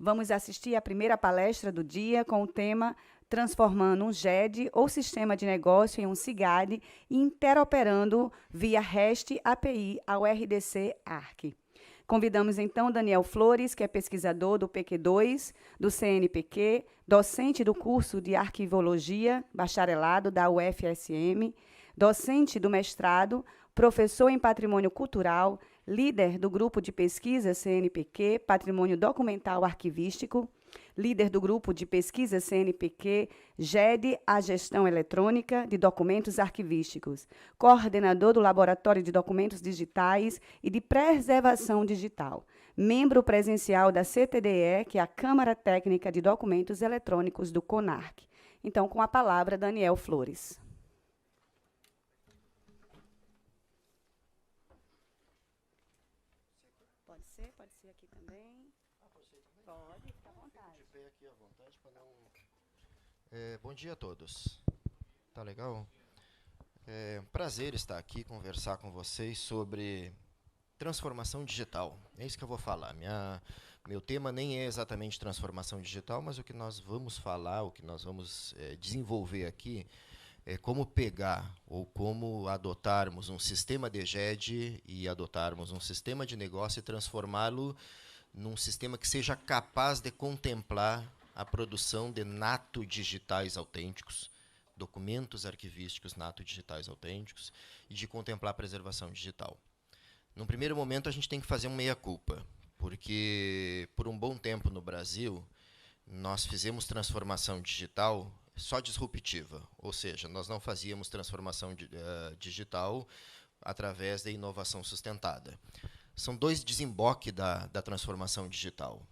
Vamos assistir à primeira palestra do dia com o tema Transformando um GED ou Sistema de Negócio em um CIGAD e interoperando via REST API ao RDC ARC. Convidamos, então, Daniel Flores, que é pesquisador do PQ2, do CNPq, docente do curso de Arquivologia, bacharelado da UFSM, docente do mestrado, professor em Patrimônio Cultural, líder do grupo de pesquisa CNPq, Patrimônio Documental Arquivístico, líder do grupo de pesquisa CNPq, GED, a Gestão Eletrônica de Documentos Arquivísticos, coordenador do Laboratório de Documentos Digitais e de Preservação Digital, membro presencial da CTDE, que é a Câmara Técnica de Documentos Eletrônicos do CONARC. Então, com a palavra, Daniel Flores. Pode ser aqui também. Pode, fica à vontade. De pé aqui à vontade para não... bom dia a todos. Tá legal? É um prazer estar aqui conversar com vocês sobre transformação digital. É isso que eu vou falar. Meu tema nem é exatamente transformação digital, mas o que nós vamos falar, o que nós vamos desenvolver aqui é como pegar ou como adotarmos um sistema de GED e adotarmos um sistema de negócio e transformá-lo num sistema que seja capaz de contemplar a produção de nato digitais autênticos, documentos arquivísticos nato digitais autênticos, e de contemplar a preservação digital. Num primeiro momento, a gente tem que fazer um meia-culpa, porque por um bom tempo no Brasil, nós fizemos transformação digital só disruptiva, ou seja, nós não fazíamos transformação digital através da inovação sustentada. São dois desemboques da transformação digital.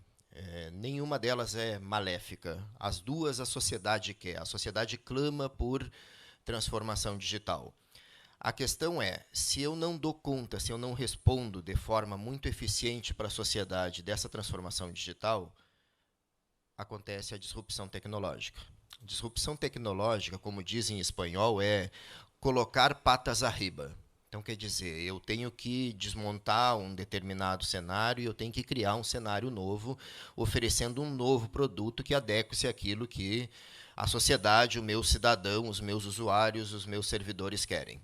Nenhuma delas é maléfica. As duas a sociedade quer. A sociedade clama por transformação digital. A questão é, se eu não dou conta, se eu não respondo de forma muito eficiente para a sociedade dessa transformação digital, acontece a disrupção tecnológica. Disrupção tecnológica, como diz em espanhol, é colocar patas arriba. Então, quer dizer, eu tenho que desmontar um determinado cenário e eu tenho que criar um cenário novo, oferecendo um novo produto que adeque-se àquilo que a sociedade, o meu cidadão, os meus usuários, os meus servidores querem.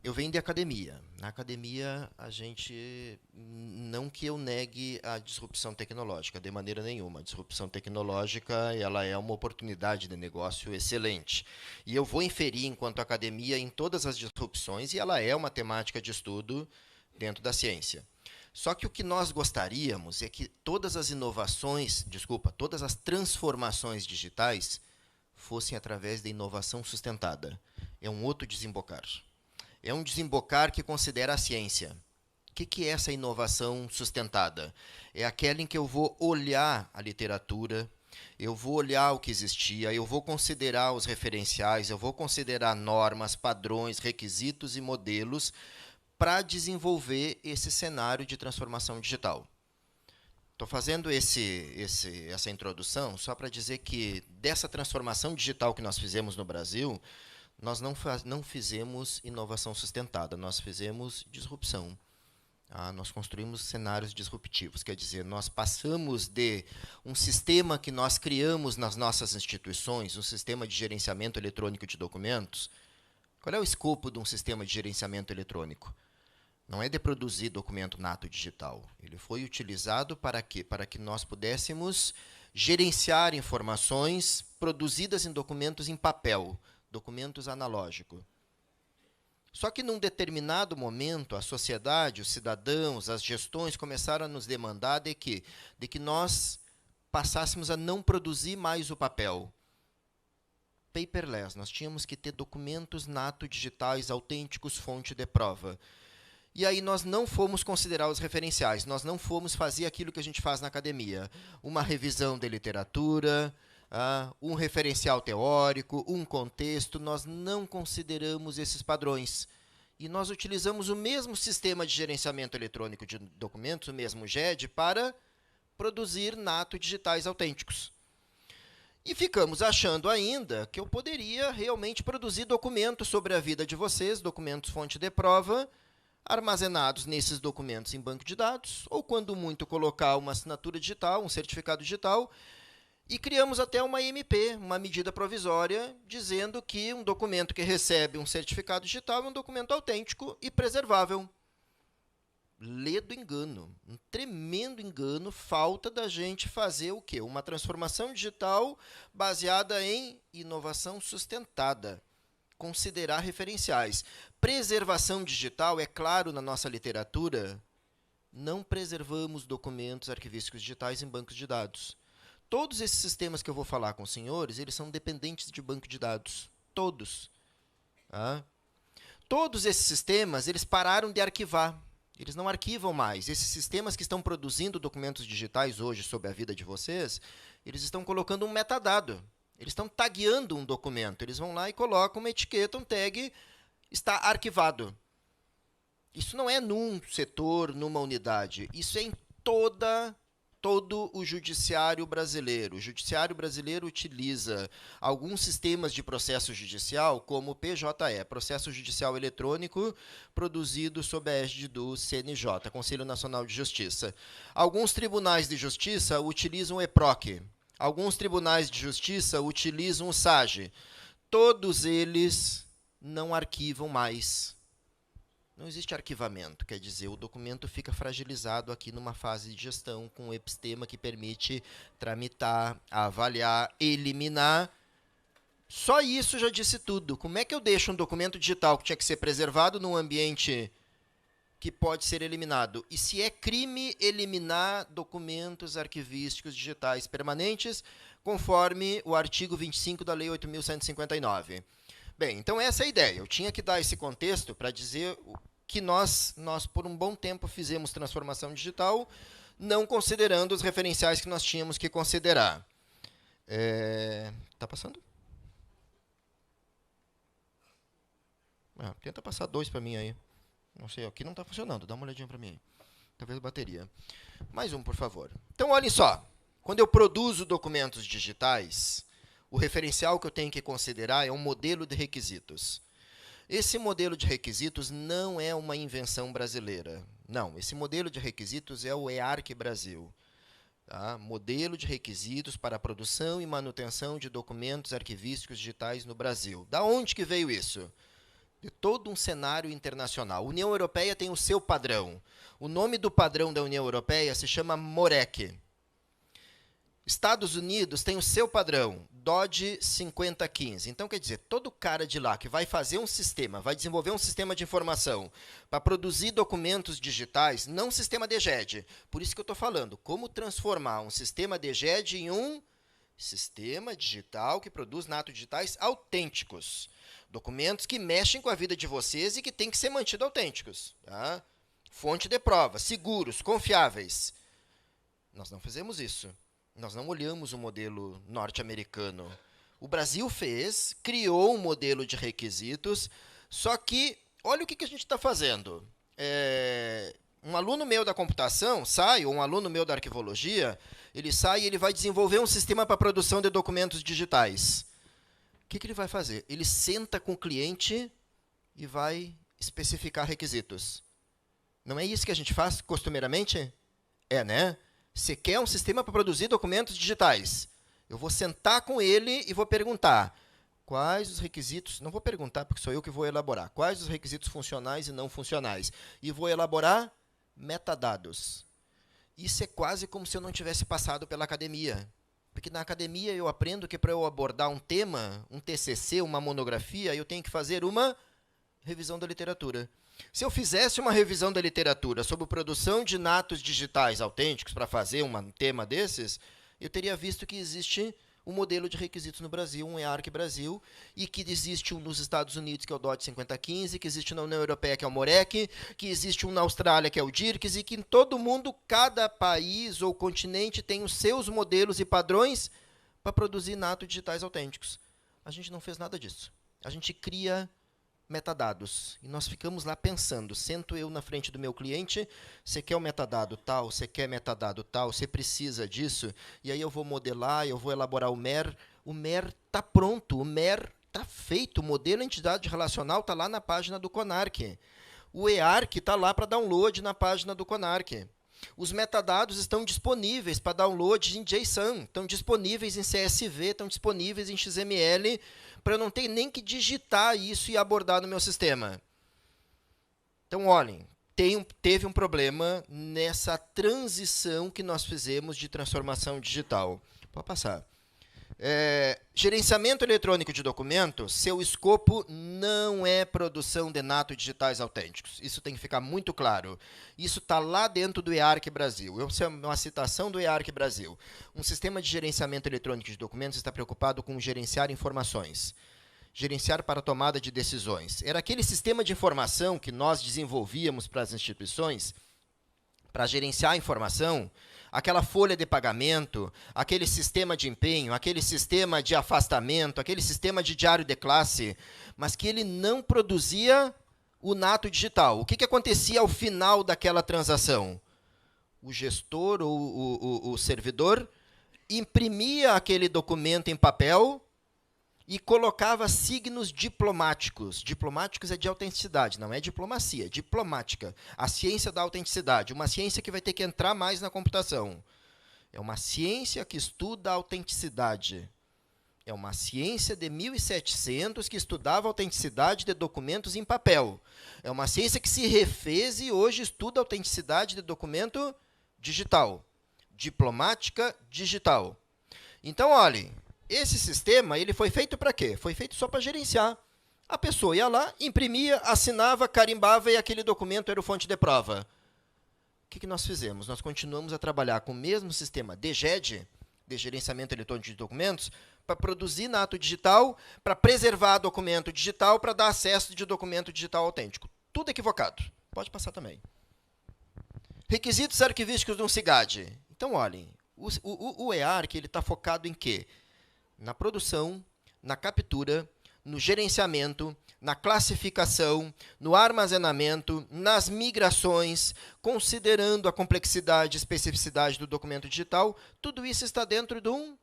Eu venho de academia. Na academia, a gente, não que eu negue a disrupção tecnológica, de maneira nenhuma. A disrupção tecnológica ela é uma oportunidade de negócio excelente. E eu vou inferir, enquanto academia, em todas as disrupções, e ela é uma temática de estudo dentro da ciência. Só que o que nós gostaríamos é que todas as inovações, todas as transformações digitais fossem através da inovação sustentada. É um outro desembocar. É um desembocar que considera a ciência. O que é essa inovação sustentada? É aquela em que eu vou olhar a literatura, eu vou olhar o que existia, eu vou considerar os referenciais, eu vou considerar normas, padrões, requisitos e modelos para desenvolver esse cenário de transformação digital. Estou fazendo essa introdução só para dizer que dessa transformação digital que nós fizemos no Brasil, nós não fizemos inovação sustentada, nós fizemos disrupção. Nós construímos cenários disruptivos, quer dizer, nós passamos de um sistema que nós criamos nas nossas instituições, um sistema de gerenciamento eletrônico de documentos. Qual é o escopo de um sistema de gerenciamento eletrônico? Não é de produzir documento nato digital. Ele foi utilizado para quê? Para que nós pudéssemos gerenciar informações produzidas em documentos em papel, documentos analógicos. Só que, num determinado momento, a sociedade, os cidadãos, as gestões começaram a nos demandar de que nós passássemos a não produzir mais o papel. Paperless, nós tínhamos que ter documentos nato digitais, autênticos, fonte de prova. E aí nós não fomos considerar os referenciais, nós não fomos fazer aquilo que a gente faz na academia. Uma revisão de literatura, um referencial teórico, um contexto, nós não consideramos esses padrões. E nós utilizamos o mesmo sistema de gerenciamento eletrônico de documentos, o mesmo GED, para produzir nato digitais autênticos. E ficamos achando ainda que eu poderia realmente produzir documentos sobre a vida de vocês, documentos fonte de prova, armazenados nesses documentos em banco de dados, ou quando muito colocar uma assinatura digital, um certificado digital, e criamos até uma MP, uma medida provisória, dizendo que um documento que recebe um certificado digital é um documento autêntico e preservável. Ledo engano, um tremendo engano, falta da gente fazer o quê? Uma transformação digital baseada em inovação sustentada, considerar referenciais. Preservação digital, é claro, na nossa literatura, não preservamos documentos arquivísticos digitais em bancos de dados. Todos esses sistemas que eu vou falar com os senhores, eles são dependentes de banco de dados. Todos. Tá? Todos esses sistemas, eles pararam de arquivar. Eles não arquivam mais. Esses sistemas que estão produzindo documentos digitais hoje sobre a vida de vocês, eles estão colocando um metadado. Eles estão tagueando um documento. Eles vão lá e colocam uma etiqueta, um tag, está arquivado. Isso não é num setor, numa unidade. Isso é em todo o judiciário brasileiro. O judiciário brasileiro utiliza alguns sistemas de processo judicial, como o PJE, Processo Judicial Eletrônico, produzido sob a égide do CNJ, Conselho Nacional de Justiça. Alguns tribunais de justiça utilizam o EPROC. Alguns tribunais de justiça utilizam o SAGE. Todos eles não arquivam mais. Não existe arquivamento, quer dizer, o documento fica fragilizado aqui numa fase de gestão com o epistema que permite tramitar, avaliar, eliminar. Só isso já disse tudo. Como é que eu deixo um documento digital que tinha que ser preservado num ambiente que pode ser eliminado? E se é crime eliminar documentos arquivísticos digitais permanentes, conforme o artigo 25 da Lei 8.159? Bem, então essa é a ideia. Eu tinha que dar esse contexto para dizer que nós, por um bom tempo, fizemos transformação digital, não considerando os referenciais que nós tínhamos que considerar. Tá passando? Tenta passar 2 para mim aí. Não sei, aqui não está funcionando. Dá uma olhadinha para mim aí. Talvez a bateria. Mais um, por favor. Então, olhem só. Quando eu produzo documentos digitais, o referencial que eu tenho que considerar é um modelo de requisitos. Esse modelo de requisitos não é uma invenção brasileira. Não, esse modelo de requisitos é o EARC Brasil. Tá? Modelo de requisitos para a produção e manutenção de documentos arquivísticos digitais no Brasil. Da onde que veio isso? De todo um cenário internacional. A União Europeia tem o seu padrão. O nome do padrão da União Europeia se chama MOREC. Estados Unidos tem o seu padrão, DOD 5015. Então, quer dizer, todo cara de lá que vai fazer um sistema, vai desenvolver um sistema de informação para produzir documentos digitais, não um sistema DGED. Por isso que eu estou falando, como transformar um sistema DGED em um sistema digital que produz natos digitais autênticos. Documentos que mexem com a vida de vocês e que têm que ser mantidos autênticos. Tá? Fonte de prova, seguros, confiáveis. Nós não fizemos isso. Nós não olhamos o modelo norte-americano. O Brasil fez, criou um modelo de requisitos, só que, olha o que a gente está fazendo. Um aluno meu da computação sai, ou um aluno meu da arquivologia, ele sai e ele vai desenvolver um sistema para produção de documentos digitais. O que ele vai fazer? Ele senta com o cliente e vai especificar requisitos. Não é isso que a gente faz costumeiramente? Né? Você quer um sistema para produzir documentos digitais. Eu vou sentar com ele e vou perguntar quais os requisitos, não vou perguntar porque sou eu que vou elaborar, quais os requisitos funcionais e não funcionais. E vou elaborar metadados. Isso é quase como se eu não tivesse passado pela academia. Porque na academia eu aprendo que para eu abordar um tema, um TCC, uma monografia, eu tenho que fazer uma revisão da literatura. Se eu fizesse uma revisão da literatura sobre produção de natos digitais autênticos para fazer um tema desses, eu teria visto que existe um modelo de requisitos no Brasil, um EARC Brasil, e que existe um nos Estados Unidos, que é o DOT 5015, que existe na União Europeia, que é o MOREC, que existe um na Austrália, que é o DIRCS, e que em todo mundo, cada país ou continente tem os seus modelos e padrões para produzir natos digitais autênticos. A gente não fez nada disso. A gente cria metadados. E nós ficamos lá pensando, sento eu na frente do meu cliente, você quer o metadado tal, você quer metadado tal, você precisa disso, e aí eu vou modelar, eu vou elaborar o MER. O MER está pronto, o MER está feito, o modelo entidade relacional está lá na página do CONARC. O EARC está lá para download na página do CONARC. Os metadados estão disponíveis para download em JSON, estão disponíveis em CSV, estão disponíveis em XML, para eu não ter nem que digitar isso e abordar no meu sistema. Então, olhem, teve um problema nessa transição que nós fizemos de transformação digital. Pode passar. Gerenciamento eletrônico de documentos, seu escopo não é produção de nato digitais autênticos. Isso tem que ficar muito claro. Isso está lá dentro do EARC Brasil. Essa é uma citação do EARC Brasil. Um sistema de gerenciamento eletrônico de documentos está preocupado com gerenciar informações. Gerenciar para tomada de decisões. Era aquele sistema de informação que nós desenvolvíamos para as instituições, para gerenciar a informação, aquela folha de pagamento, aquele sistema de empenho, aquele sistema de afastamento, aquele sistema de diário de classe, mas que ele não produzia o nato digital. O que acontecia ao final daquela transação? O gestor ou o servidor imprimia aquele documento em papel e colocava signos diplomáticos. Diplomáticos é de autenticidade, não é diplomacia, é diplomática. A ciência da autenticidade, uma ciência que vai ter que entrar mais na computação. É uma ciência que estuda a autenticidade. É uma ciência de 1700 que estudava a autenticidade de documentos em papel. É uma ciência que se refez e hoje estuda a autenticidade de documento digital. Diplomática digital. Então, olhem, esse sistema ele foi feito para quê? Foi feito só para gerenciar. A pessoa ia lá, imprimia, assinava, carimbava e aquele documento era o fonte de prova. O que nós fizemos? Nós continuamos a trabalhar com o mesmo sistema DGED, de gerenciamento eletrônico de documentos, para produzir nato digital, para preservar documento digital, para dar acesso de documento digital autêntico. Tudo equivocado. Pode passar também. Requisitos arquivísticos de um SIGAD. Então, olhem, o EARC está focado em quê? Na produção, na captura, no gerenciamento, na classificação, no armazenamento, nas migrações, considerando a complexidade e especificidade do documento digital, tudo isso está dentro de um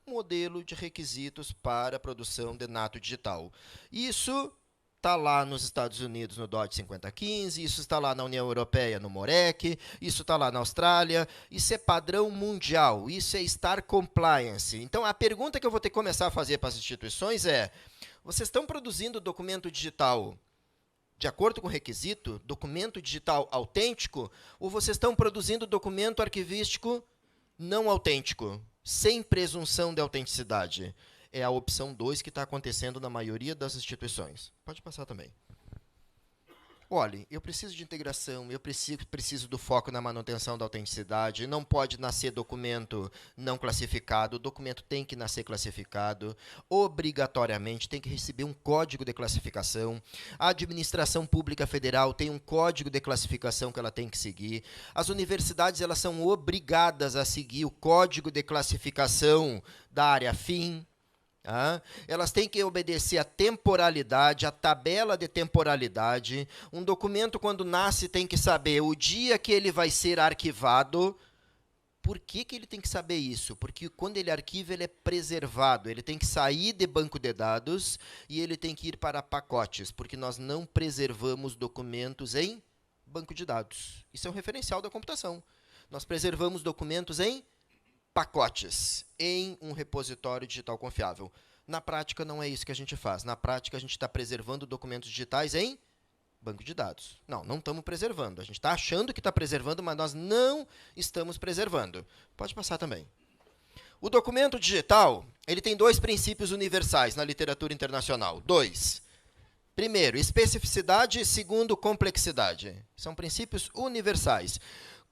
modelo de requisitos para a produção de nato digital. Isso está lá nos Estados Unidos no DOT 5015, isso está lá na União Europeia no MOREC, isso está lá na Austrália, isso é padrão mundial, isso é Star Compliance. Então, a pergunta que eu vou ter que começar a fazer para as instituições é: vocês estão produzindo documento digital de acordo com o requisito, documento digital autêntico, ou vocês estão produzindo documento arquivístico não autêntico, sem presunção de autenticidade? É a opção 2 que está acontecendo na maioria das instituições. Pode passar também. Olha, eu preciso de integração, eu preciso do foco na manutenção da autenticidade, não pode nascer documento não classificado, o documento tem que nascer classificado, obrigatoriamente tem que receber um código de classificação, a administração pública federal tem um código de classificação que ela tem que seguir, as universidades elas são obrigadas a seguir o código de classificação da área fim. Elas têm que obedecer a temporalidade, a tabela de temporalidade. Um documento, quando nasce, tem que saber o dia que ele vai ser arquivado. Por que ele tem que saber isso? Porque quando ele arquiva, ele é preservado. Ele tem que sair de banco de dados e ele tem que ir para pacotes, porque nós não preservamos documentos em banco de dados. Isso é um referencial da computação. Nós preservamos documentos em pacotes em um repositório digital confiável. Na prática, não é isso que a gente faz. Na prática, a gente está preservando documentos digitais em banco de dados. Não estamos preservando. A gente está achando que está preservando, mas nós não estamos preservando. Pode passar também. O documento digital ele tem 2 princípios universais na literatura internacional. 2. Primeiro, especificidade. Segundo, complexidade. São princípios universais.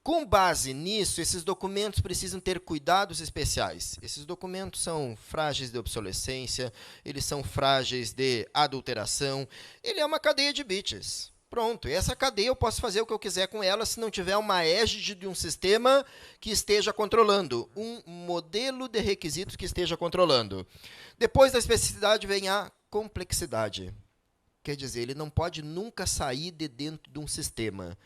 Com base nisso, esses documentos precisam ter cuidados especiais. Esses documentos são frágeis de obsolescência, eles são frágeis de adulteração. Ele é uma cadeia de bits. Pronto, essa cadeia eu posso fazer o que eu quiser com ela se não tiver uma égide de um sistema que esteja controlando, um modelo de requisitos que esteja controlando. Depois da especificidade vem a complexidade. Quer dizer, ele não pode nunca sair de dentro de um sistema.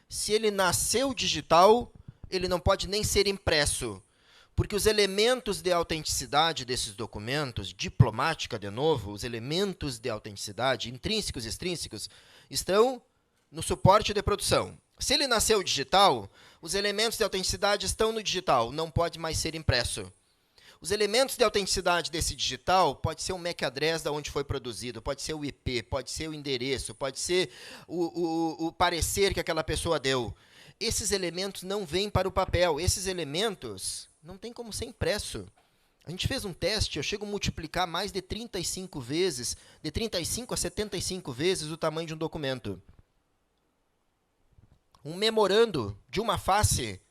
Se ele nasceu digital, ele não pode nem ser impresso, porque os elementos de autenticidade desses documentos, diplomática de novo, os elementos de autenticidade, intrínsecos e extrínsecos, estão no suporte de produção. Se ele nasceu digital, os elementos de autenticidade estão no digital, não pode mais ser impresso. Os elementos de autenticidade desse digital pode ser o MAC address da onde foi produzido, pode ser o IP, pode ser o endereço, pode ser o parecer que aquela pessoa deu. Esses elementos não vêm para o papel, esses elementos não tem como ser impresso. A gente fez um teste, eu chego a multiplicar mais de 35 vezes, de 35 a 75 vezes o tamanho de um documento. Um memorando de uma face,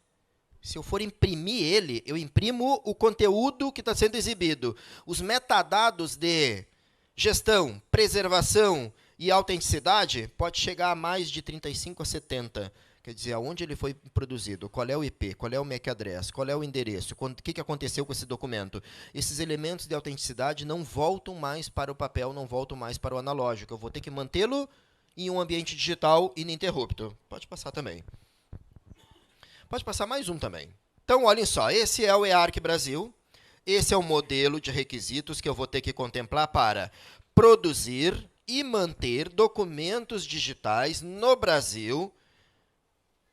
se eu for imprimir ele, eu imprimo o conteúdo que está sendo exibido. Os metadados de gestão, preservação e autenticidade pode chegar a mais de 35 a 70. Quer dizer, aonde ele foi produzido, qual é o IP, qual é o MAC address, qual é o endereço, o que aconteceu com esse documento. Esses elementos de autenticidade não voltam mais para o papel, não voltam mais para o analógico. Eu vou ter que mantê-lo em um ambiente digital ininterrupto. Pode passar também. Pode passar mais um também. Então, olhem só, esse é o EARC Brasil. Esse é o modelo de requisitos que eu vou ter que contemplar para produzir e manter documentos digitais no Brasil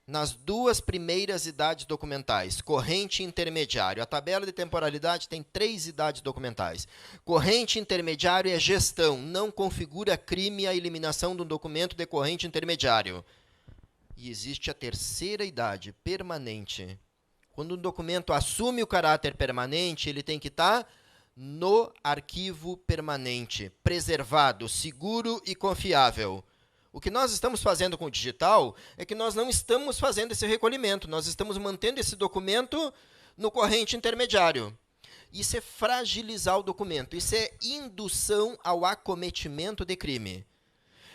nas duas primeiras idades documentais, corrente e intermediário. A tabela de temporalidade tem 3 idades documentais. Corrente e intermediário é gestão, não configura crime a eliminação de um documento de corrente intermediário. E existe a terceira idade, permanente. Quando um documento assume o caráter permanente, ele tem que estar no arquivo permanente, preservado, seguro e confiável. O que nós estamos fazendo com o digital é que nós não estamos fazendo esse recolhimento, nós estamos mantendo esse documento no corrente intermediário. Isso é fragilizar o documento, isso é indução ao acometimento de crime.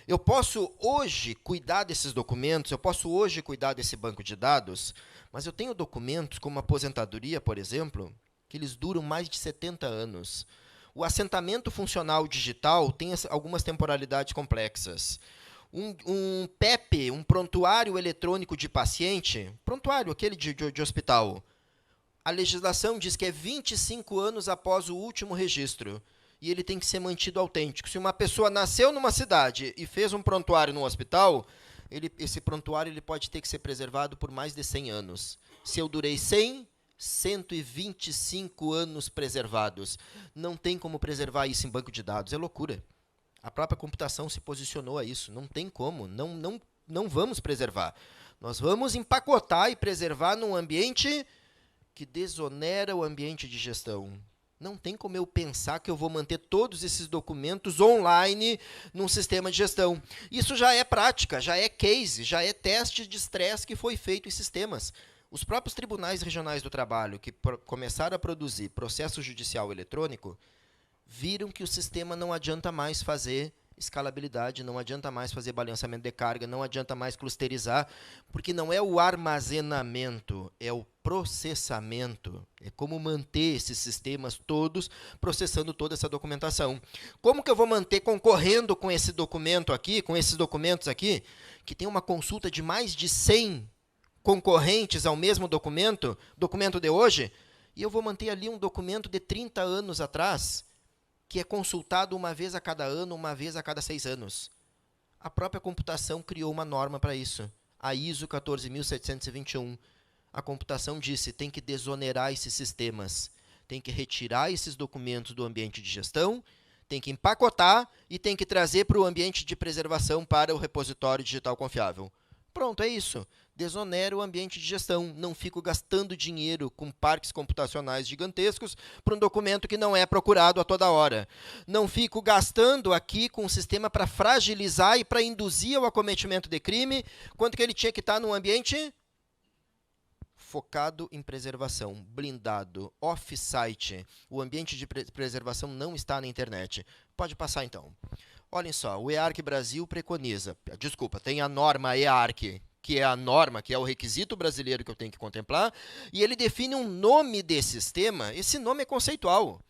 Eu posso hoje cuidar desses documentos, eu posso hoje cuidar desse banco de dados, mas eu tenho documentos como aposentadoria, por exemplo, que eles duram mais de 70 anos. O assentamento funcional digital tem algumas temporalidades complexas. Um PEP, um prontuário eletrônico de paciente, prontuário, aquele de hospital, a legislação diz que é 25 anos após o último registro. E ele tem que ser mantido autêntico. Se uma pessoa nasceu numa cidade e fez um prontuário num hospital, esse prontuário ele pode ter que ser preservado por mais de 100 anos. Se eu durei 125 anos preservados. Não tem como preservar isso em banco de dados. É loucura. A própria computação se posicionou a isso. Não tem como. Não vamos preservar. Nós vamos empacotar e preservar num ambiente que desonera o ambiente de gestão. Não tem como eu pensar que eu vou manter todos esses documentos online num sistema de gestão. Isso já é prática, já é case, já é teste de estresse que foi feito em sistemas. Os próprios tribunais regionais do trabalho, que começaram a produzir processo judicial eletrônico, viram que o sistema não adianta mais fazer escalabilidade, não adianta mais fazer balanceamento de carga, não adianta mais clusterizar, porque não é o armazenamento, é o processamento. É como manter esses sistemas todos processando toda essa documentação. Como que eu vou manter concorrendo com esse documento aqui, com esses documentos aqui, que tem uma consulta de mais de 100 concorrentes ao mesmo documento de hoje, e eu vou manter ali um documento de 30 anos atrás, que é consultado uma vez a cada ano, uma vez a cada 6 anos. A própria computação criou uma norma para isso. A ISO 14721. A computação disse, tem que desonerar esses sistemas, tem que retirar esses documentos do ambiente de gestão, tem que empacotar e tem que trazer para o ambiente de preservação para o repositório digital confiável. Pronto, é isso. Desonera o ambiente de gestão. Não fico gastando dinheiro com parques computacionais gigantescos para um documento que não é procurado a toda hora. Não fico gastando aqui com um sistema para fragilizar e para induzir ao acometimento de crime, quanto que ele tinha que estar num ambiente focado em preservação, blindado, off-site. O ambiente de preservação não está na internet. Pode passar, então. Olhem só, o EARC Brasil preconiza. Desculpa, tem a norma EARC, que é a norma, que é o requisito brasileiro que eu tenho que contemplar, e ele define um nome de sistema. Esse nome é conceitual.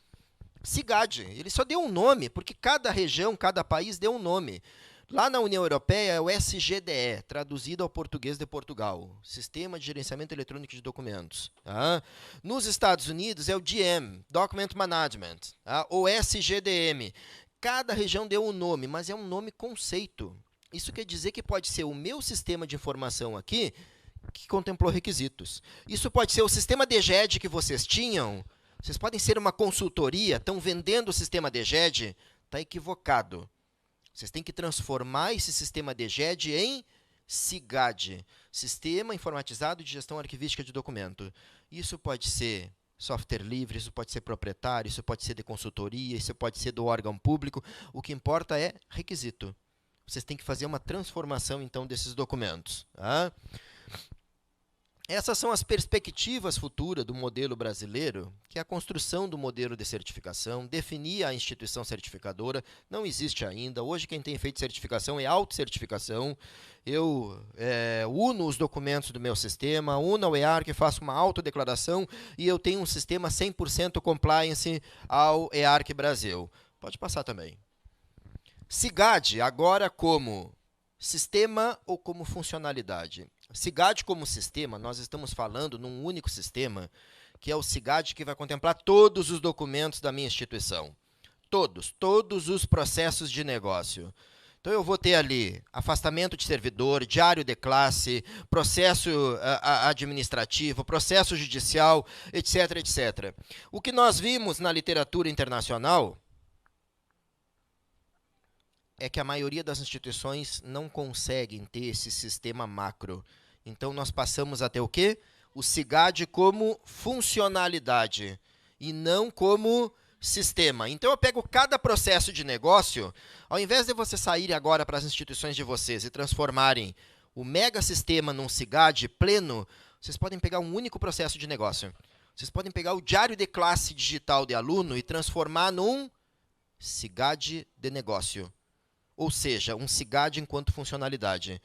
SIGAD, ele só deu um nome, porque cada região, cada país deu um nome. Lá na União Europeia é o SGDE, traduzido ao português de Portugal, Sistema de Gerenciamento Eletrônico de Documentos. Tá? Nos Estados Unidos é o DM, Document Management, tá? ou SGDM. Cada região deu um nome, mas é um nome conceito. Isso quer dizer que pode ser o meu sistema de informação aqui que contemplou requisitos. Isso pode ser o sistema DGED que vocês tinham. Vocês podem ser uma consultoria, estão vendendo o sistema DGED, está equivocado. Vocês têm que transformar esse sistema DGED em SIGAD, Sistema Informatizado de Gestão Arquivística de Documento. Isso pode ser software livre, isso pode ser proprietário, isso pode ser de consultoria, isso pode ser do órgão público. O que importa é requisito. Vocês têm que fazer uma transformação, então, desses documentos. Tá? Essas são as perspectivas futuras do modelo brasileiro, que é a construção do modelo de certificação, definir a instituição certificadora, não existe ainda. Hoje quem tem feito certificação é autocertificação. Eu uno os documentos do meu sistema, uno ao EARC, faço uma autodeclaração e eu tenho um sistema 100% compliance ao EARC Brasil. Pode passar também. SIGAD, agora como sistema ou como funcionalidade? SIGAD como sistema, nós estamos falando num único sistema, que é o SIGAD que vai contemplar todos os documentos da minha instituição. Todos os processos de negócio. Então, eu vou ter ali afastamento de servidor, diário de classe, processo administrativo, processo judicial, etc, etc. O que nós vimos na literatura internacional é que a maioria das instituições não conseguem ter esse sistema macro. Então, nós passamos a ter o quê? O SIGAD como funcionalidade e não como sistema. Então, eu pego cada processo de negócio, ao invés de vocês saírem agora para as instituições de vocês e transformarem o mega sistema num SIGAD pleno, vocês podem pegar um único processo de negócio. Vocês podem pegar o diário de classe digital de aluno e transformar num SIGAD de negócio. Ou seja, um SIGAD enquanto funcionalidade.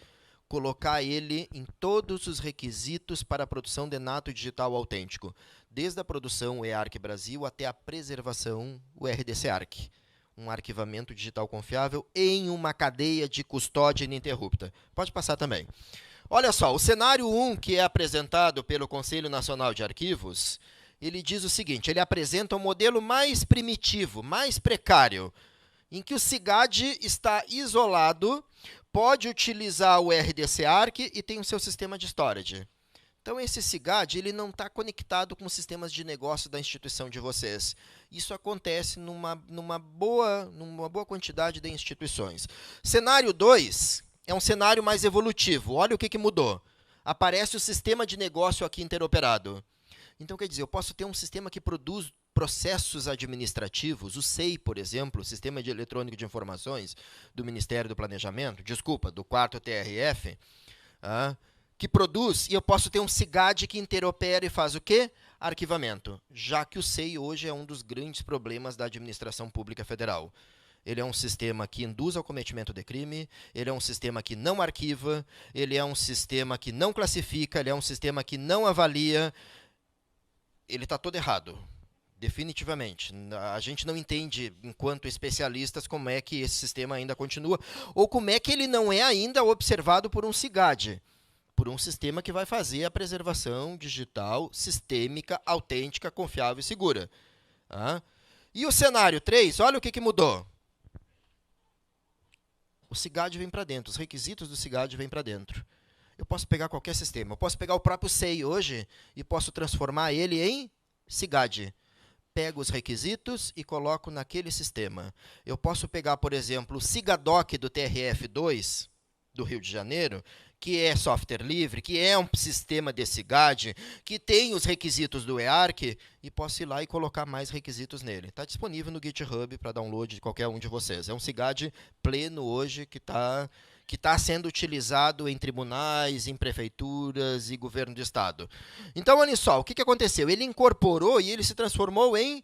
Colocar ele em todos os requisitos para a produção de nato digital autêntico, desde a produção o EARC Brasil até a preservação o RDC-ARC. Um arquivamento digital confiável em uma cadeia de custódia ininterrupta. Pode passar também. Olha só, o cenário 1 que é apresentado pelo Conselho Nacional de Arquivos, ele diz o seguinte, ele apresenta um modelo mais primitivo, mais precário, em que o SIGAD está isolado, pode utilizar o RDC-ARC e tem o seu sistema de storage. Então, esse SIGAD ele não está conectado com os sistemas de negócio da instituição de vocês. Isso acontece numa boa quantidade de instituições. Cenário 2 é um cenário mais evolutivo. Olha o que mudou. Aparece o sistema de negócio aqui interoperado. Então, quer dizer, eu posso ter um sistema que produz processos administrativos, o SEI, por exemplo, o Sistema Eletrônico de Informações do Ministério do Planejamento, do 4º TRF, que produz, e eu posso ter um SIGAD que interopera e faz o quê? Arquivamento, já que o SEI hoje é um dos grandes problemas da administração pública federal. Ele é um sistema que induz ao cometimento de crime, ele é um sistema que não arquiva, ele é um sistema que não classifica, ele é um sistema que não avalia. Ele está todo errado. Definitivamente. A gente não entende, enquanto especialistas, como é que esse sistema ainda continua, ou como é que ele não é ainda observado por um SIGAD, por um sistema que vai fazer a preservação digital, sistêmica, autêntica, confiável e segura. E o cenário 3, olha o que mudou. O SIGAD vem para dentro, os requisitos do SIGAD vêm para dentro. Eu posso pegar qualquer sistema, eu posso pegar o próprio SEI hoje e posso transformar ele em SIGAD. Pego os requisitos e coloco naquele sistema. Eu posso pegar, por exemplo, o SIGADOC do TRF2, do Rio de Janeiro, que é software livre, que é um sistema de SIGAD, que tem os requisitos do EARC, e posso ir lá e colocar mais requisitos nele. Está disponível no GitHub para download de qualquer um de vocês. É um SIGAD pleno hoje que está sendo utilizado em tribunais, em prefeituras e governo de estado. Então, olha só, o que aconteceu? Ele incorporou e ele se transformou em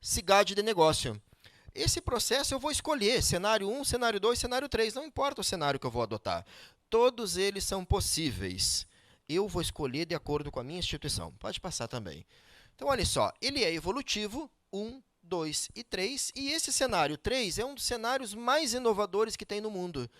SIGAD de negócio. Esse processo eu vou escolher cenário 1, cenário 2, cenário 3, não importa o cenário que eu vou adotar. Todos eles são possíveis. Eu vou escolher de acordo com a minha instituição. Pode passar também. Então, olha só, ele é evolutivo, 1, 2 e 3, e esse cenário 3 é um dos cenários mais inovadores que tem no mundo.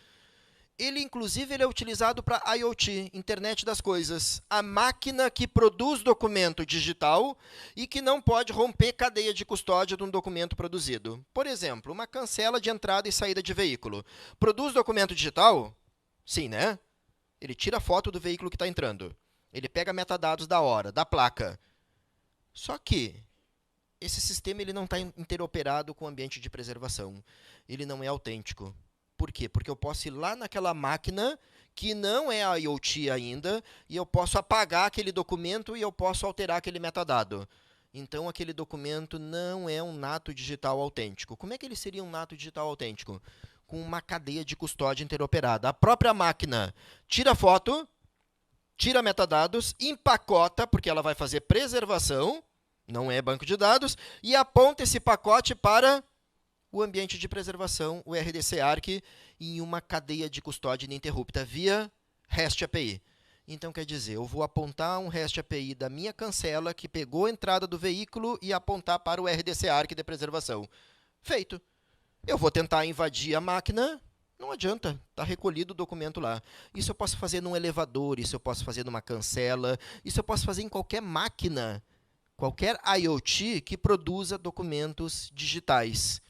Ele, inclusive, ele é utilizado para IoT, Internet das Coisas. A máquina que produz documento digital e que não pode romper cadeia de custódia de um documento produzido. Por exemplo, uma cancela de entrada e saída de veículo. Produz documento digital? Sim, né? Ele tira a foto do veículo que está entrando. Ele pega metadados da hora, da placa. Só que esse sistema ele não está interoperado com o ambiente de preservação. Ele não é autêntico. Por quê? Porque eu posso ir lá naquela máquina que não é a IoT ainda e eu posso apagar aquele documento e eu posso alterar aquele metadado. Então, aquele documento não é um nato digital autêntico. Como é que ele seria um nato digital autêntico? Com uma cadeia de custódia interoperada. A própria máquina tira foto, tira metadados, empacota, porque ela vai fazer preservação, não é banco de dados, e aponta esse pacote para o ambiente de preservação, o RDC Arc, em uma cadeia de custódia ininterrupta via REST API. Então, quer dizer, eu vou apontar um REST API da minha cancela que pegou a entrada do veículo e apontar para o RDC Arc de preservação. Feito. Eu vou tentar invadir a máquina, não adianta, está recolhido o documento lá. Isso eu posso fazer num elevador, isso eu posso fazer numa cancela, isso eu posso fazer em qualquer máquina, qualquer IoT que produza documentos digitais.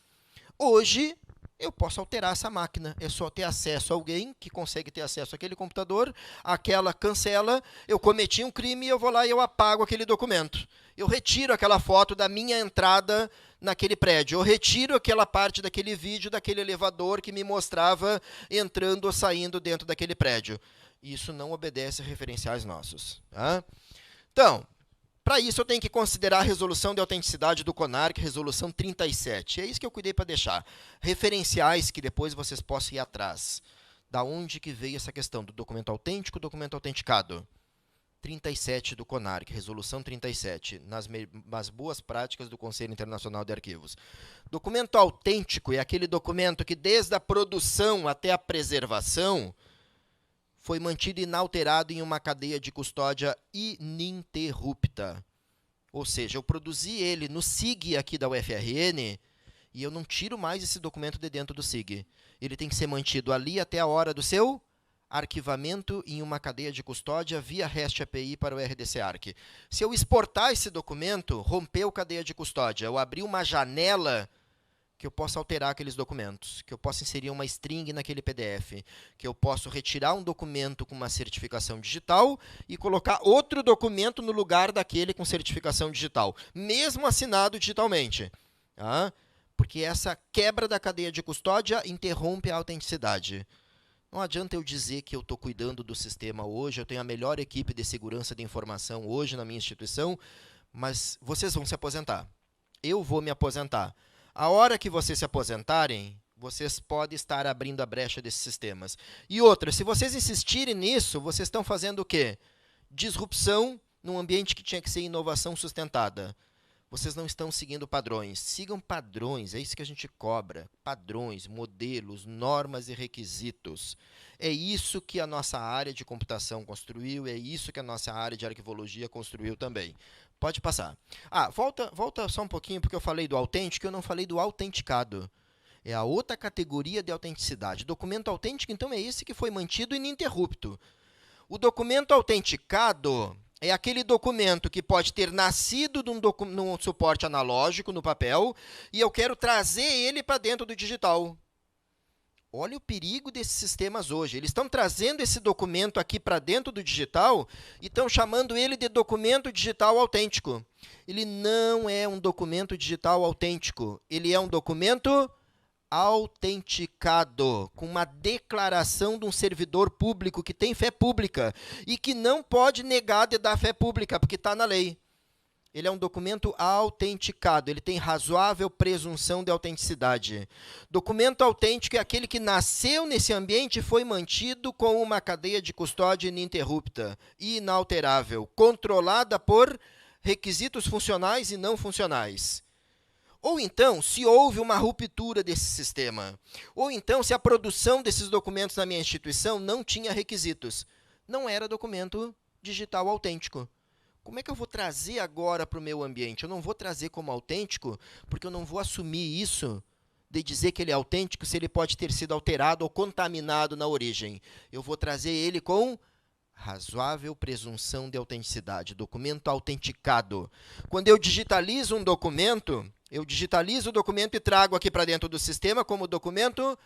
Hoje, eu posso alterar essa máquina. É só ter acesso a alguém que consegue ter acesso àquele computador, aquela cancela, eu cometi um crime, eu vou lá e eu apago aquele documento. Eu retiro aquela foto da minha entrada naquele prédio. Eu retiro aquela parte daquele vídeo, daquele elevador que me mostrava entrando ou saindo dentro daquele prédio. Isso não obedece a referenciais nossos. Tá? Então, para isso, eu tenho que considerar a resolução de autenticidade do CONARC, resolução 37. É isso que eu cuidei para deixar. Referenciais que depois vocês possam ir atrás. Da onde que veio essa questão do documento autêntico, documento autenticado? 37 do CONARC, resolução 37, nas boas práticas do Conselho Internacional de Arquivos. Documento autêntico é aquele documento que, desde a produção até a preservação, foi mantido inalterado em uma cadeia de custódia ininterrupta. Ou seja, eu produzi ele no SIG aqui da UFRN e eu não tiro mais esse documento de dentro do SIG. Ele tem que ser mantido ali até a hora do seu arquivamento em uma cadeia de custódia via REST API para o RDC Arc. Se eu exportar esse documento, rompeu a cadeia de custódia, eu abri uma janela que eu possa alterar aqueles documentos, que eu possa inserir uma string naquele PDF, que eu posso retirar um documento com uma certificação digital e colocar outro documento no lugar daquele com certificação digital, mesmo assinado digitalmente. Tá? Porque essa quebra da cadeia de custódia interrompe a autenticidade. Não adianta eu dizer que eu estou cuidando do sistema hoje, eu tenho a melhor equipe de segurança de informação hoje na minha instituição, mas vocês vão se aposentar. Eu vou me aposentar. A hora que vocês se aposentarem, vocês podem estar abrindo a brecha desses sistemas. E outra, se vocês insistirem nisso, vocês estão fazendo o quê? Disrupção num ambiente que tinha que ser inovação sustentada. Vocês não estão seguindo padrões. Sigam padrões, é isso que a gente cobra. Padrões, modelos, normas e requisitos. É isso que a nossa área de computação construiu, é isso que a nossa área de arquivologia construiu também. Pode passar. Volta só um pouquinho, porque eu falei do autêntico, eu não falei do autenticado. É a outra categoria de autenticidade. Documento autêntico, então, é esse que foi mantido ininterrupto. O documento autenticado é aquele documento que pode ter nascido num suporte analógico, no papel, e eu quero trazer ele para dentro do digital. Olha o perigo desses sistemas hoje. Eles estão trazendo esse documento aqui para dentro do digital e estão chamando ele de documento digital autêntico. Ele não é um documento digital autêntico. Ele é um documento autenticado, com uma declaração de um servidor público que tem fé pública e que não pode negar de dar fé pública, porque está na lei. Ele é um documento autenticado, ele tem razoável presunção de autenticidade. Documento autêntico é aquele que nasceu nesse ambiente e foi mantido com uma cadeia de custódia ininterrupta, inalterável, controlada por requisitos funcionais e não funcionais. Ou então, se houve uma ruptura desse sistema. Ou então, se a produção desses documentos na minha instituição não tinha requisitos. Não era documento digital autêntico. Como é que eu vou trazer agora para o meu ambiente? Eu não vou trazer como autêntico, porque eu não vou assumir isso de dizer que ele é autêntico se ele pode ter sido alterado ou contaminado na origem. Eu vou trazer ele com razoável presunção de autenticidade, documento autenticado. Quando eu digitalizo um documento, eu digitalizo o documento e trago aqui para dentro do sistema como documento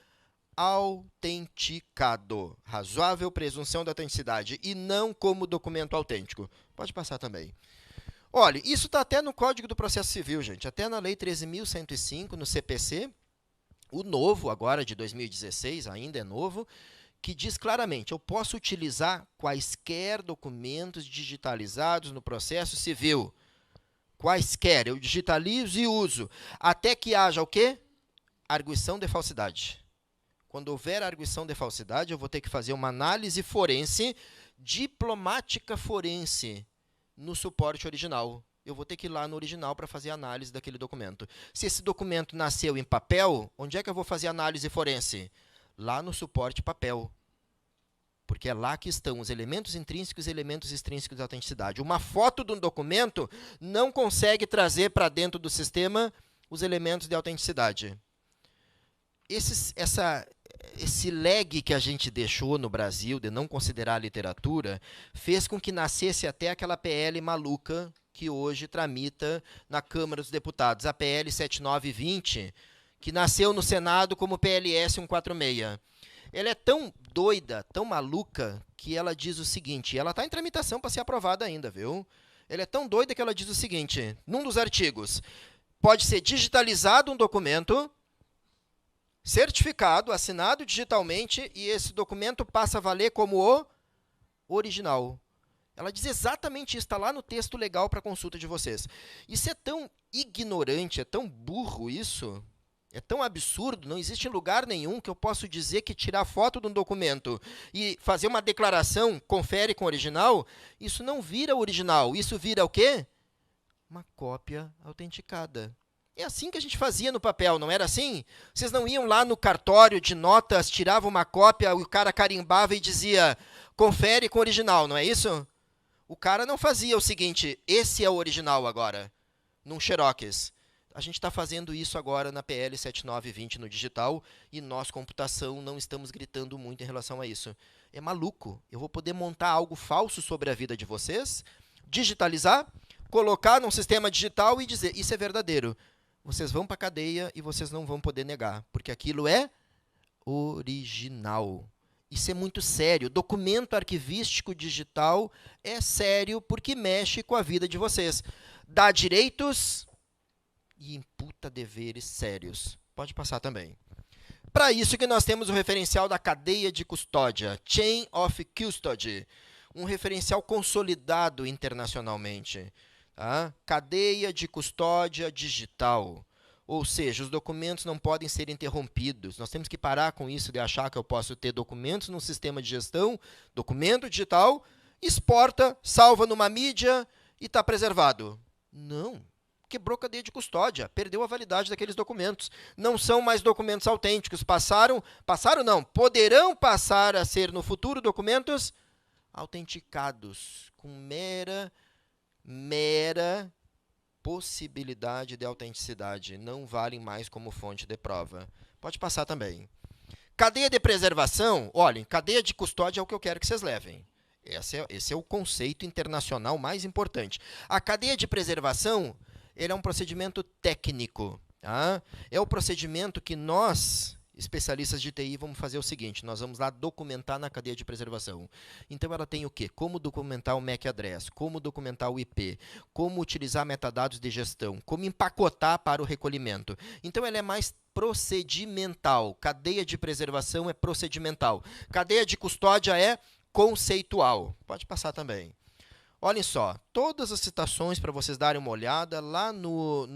autenticado. Razoável presunção de autenticidade e não como documento autêntico. Pode passar também. Olha, isso está até no Código do Processo Civil, gente. Até na Lei 13.105, no CPC, o novo, agora de 2016, ainda é novo, que diz claramente, eu posso utilizar quaisquer documentos digitalizados no processo civil. Quaisquer, eu digitalizo e uso, até que haja o quê? Arguição de falsidade. Quando houver arguição de falsidade, eu vou ter que fazer uma análise forense, diplomática forense, no suporte original. Eu vou ter que ir lá no original para fazer a análise daquele documento. Se esse documento nasceu em papel, onde é que eu vou fazer a análise forense? Lá no suporte papel. Porque é lá que estão os elementos intrínsecos e elementos extrínsecos da autenticidade. Uma foto de um documento não consegue trazer para dentro do sistema os elementos de autenticidade. Esse lag que a gente deixou no Brasil de não considerar a literatura fez com que nascesse até aquela PL maluca que hoje tramita na Câmara dos Deputados, a PL 7920, que nasceu no Senado como PLS 146. Ela é tão doida, tão maluca, que ela diz o seguinte, ela está em tramitação para ser aprovada ainda, viu? Ela é tão doida que ela diz o seguinte, num dos artigos, pode ser digitalizado um documento, certificado, assinado digitalmente, e esse documento passa a valer como o original. Ela diz exatamente isso, está lá no texto legal para consulta de vocês. Isso é tão ignorante, é tão burro isso, é tão absurdo, não existe lugar nenhum que eu possa dizer que tirar foto de um documento e fazer uma declaração, confere com o original, isso não vira original, isso vira o quê? Uma cópia autenticada. É assim que a gente fazia no papel, não era assim? Vocês não iam lá no cartório de notas, tiravam uma cópia, o cara carimbava e dizia, confere com o original, não é isso? O cara não fazia o seguinte, esse é o original agora, num xerox. A gente está fazendo isso agora na PL 7920 no digital e nós, computação, não estamos gritando muito em relação a isso. É maluco. Eu vou poder montar algo falso sobre a vida de vocês, digitalizar, colocar num sistema digital e dizer, isso é verdadeiro. Vocês vão para a cadeia e vocês não vão poder negar, porque aquilo é original. Isso é muito sério. Documento arquivístico digital é sério porque mexe com a vida de vocês. Dá direitos e imputa deveres sérios. Pode passar também. Para isso que nós temos o referencial da cadeia de custódia, Chain of Custody, um referencial consolidado internacionalmente. Tá? Cadeia de custódia digital. Ou seja, os documentos não podem ser interrompidos. Nós temos que parar com isso de achar que eu posso ter documentos num sistema de gestão, documento digital, exporta, salva numa mídia e está preservado. Não. Quebrou cadeia de custódia, perdeu a validade daqueles documentos. Não são mais documentos autênticos. Poderão passar a ser no futuro documentos autenticados, com mera possibilidade de autenticidade, não valem mais como fonte de prova. Pode passar também. Cadeia de preservação, olhem, cadeia de custódia é o que eu quero que vocês levem. Esse é o conceito internacional mais importante. A cadeia de preservação, ele é um procedimento técnico. Tá? É o procedimento que nós, especialistas de TI, vamos fazer o seguinte, nós vamos lá documentar na cadeia de preservação. Então, ela tem o quê? Como documentar o MAC address, como documentar o IP, como utilizar metadados de gestão, como empacotar para o recolhimento. Então, ela é mais procedimental. Cadeia de preservação é procedimental. Cadeia de custódia é conceitual. Pode passar também. Olhem só, todas as citações para vocês darem uma olhada lá no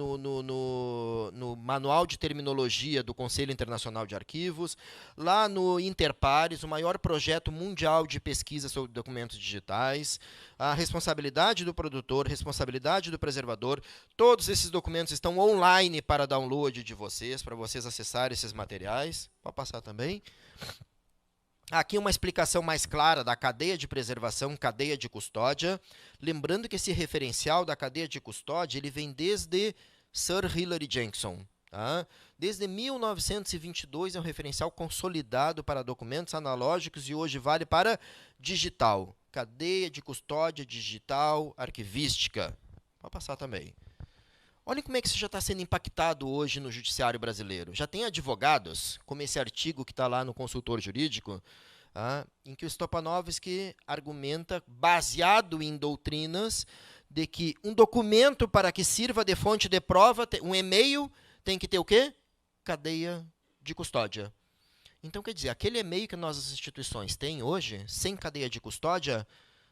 Manual de Terminologia do Conselho Internacional de Arquivos, lá no Interpares, o maior projeto mundial de pesquisa sobre documentos digitais, a responsabilidade do produtor, responsabilidade do preservador, todos esses documentos estão online para download de vocês, para vocês acessarem esses materiais. Pode passar também. Aqui uma explicação mais clara da cadeia de preservação, cadeia de custódia. Lembrando que esse referencial da cadeia de custódia ele vem desde Sir Hilary Jenkinson. Tá? Desde 1922 é um referencial consolidado para documentos analógicos e hoje vale para digital. Cadeia de custódia digital arquivística. Pode passar também. Olhem como é que isso já está sendo impactado hoje no judiciário brasileiro. Já tem advogados, como esse artigo que está lá no Consultor Jurídico, em que o Stopanovski argumenta, baseado em doutrinas, de que um documento para que sirva de fonte de prova, um e-mail, tem que ter o quê? Cadeia de custódia. Então, quer dizer, aquele e-mail que nossas instituições têm hoje, sem cadeia de custódia,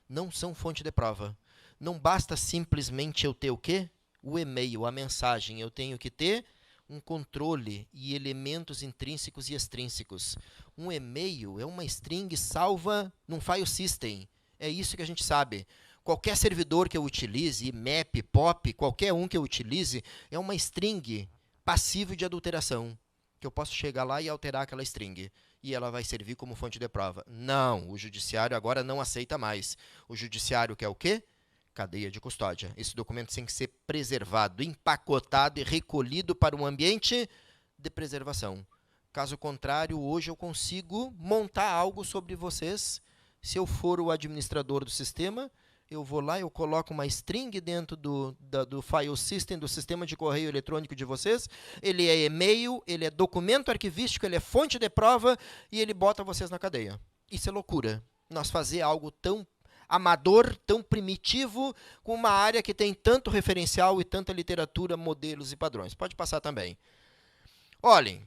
não são fonte de prova. Não basta simplesmente eu ter o quê? O e-mail, a mensagem. Eu tenho que ter um controle e elementos intrínsecos e extrínsecos. Um e-mail é uma string salva num file system. É isso que a gente sabe. Qualquer servidor que eu utilize, IMAP, POP, qualquer um que eu utilize, é uma string passível de adulteração. Que eu posso chegar lá e alterar aquela string. E ela vai servir como fonte de prova. Não, o judiciário agora não aceita mais. O judiciário quer o quê? Cadeia de custódia. Esse documento tem que ser preservado, empacotado e recolhido para um ambiente de preservação. Caso contrário, hoje eu consigo montar algo sobre vocês. Se eu for o administrador do sistema, eu vou lá, eu coloco uma string dentro do file system, do sistema de correio eletrônico de vocês. Ele é e-mail, ele é documento arquivístico, ele é fonte de prova e ele bota vocês na cadeia. Isso é loucura. Nós fazer algo tão amador, tão primitivo, com uma área que tem tanto referencial e tanta literatura, modelos e padrões. Pode passar também. Olhem,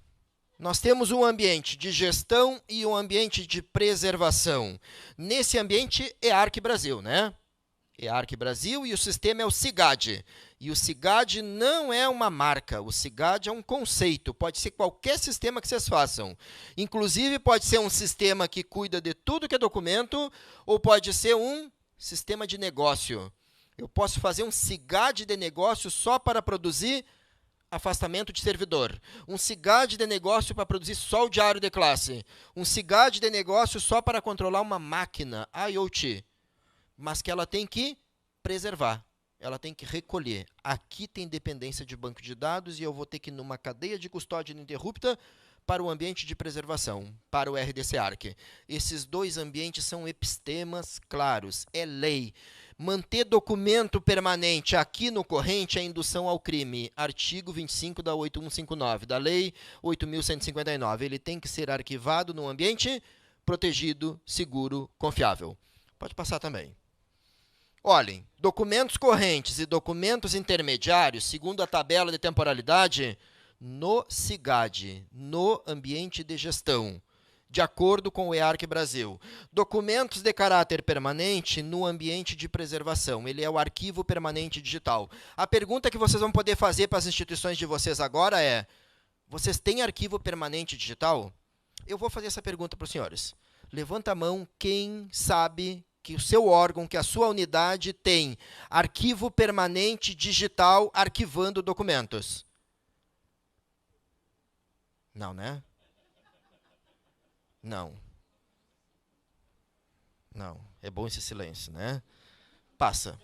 nós temos um ambiente de gestão e um ambiente de preservação. Nesse ambiente é Arq Brasil, né? É Arq Brasil e o sistema é o SIGAD. E o SIGAD não é uma marca, o SIGAD é um conceito. Pode ser qualquer sistema que vocês façam. Inclusive, pode ser um sistema que cuida de tudo que é documento, ou pode ser um sistema de negócio. Eu posso fazer um SIGAD de negócio só para produzir afastamento de servidor. Um SIGAD de negócio para produzir só o diário de classe. Um SIGAD de negócio só para controlar uma máquina IoT. Mas que ela tem que preservar, ela tem que recolher. Aqui tem dependência de banco de dados e eu vou ter que ir numa cadeia de custódia ininterrupta para o ambiente de preservação, para o RDC Arq. Esses dois ambientes são epistemas claros, é lei. Manter documento permanente aqui no corrente é indução ao crime. Artigo 25 da 8159, da Lei 8.159. Ele tem que ser arquivado num ambiente protegido, seguro, confiável. Pode passar também. Olhem, documentos correntes e documentos intermediários, segundo a tabela de temporalidade, no SIGAD, no ambiente de gestão, de acordo com o EARC Brasil. Documentos de caráter permanente no ambiente de preservação. Ele é o arquivo permanente digital. A pergunta que vocês vão poder fazer para as instituições de vocês agora é: vocês têm arquivo permanente digital? Eu vou fazer essa pergunta para os senhores. Levanta a mão quem sabe que o seu órgão, que a sua unidade tem arquivo permanente digital arquivando documentos. Não, né? Não. Não. É bom esse silêncio, né? Passa.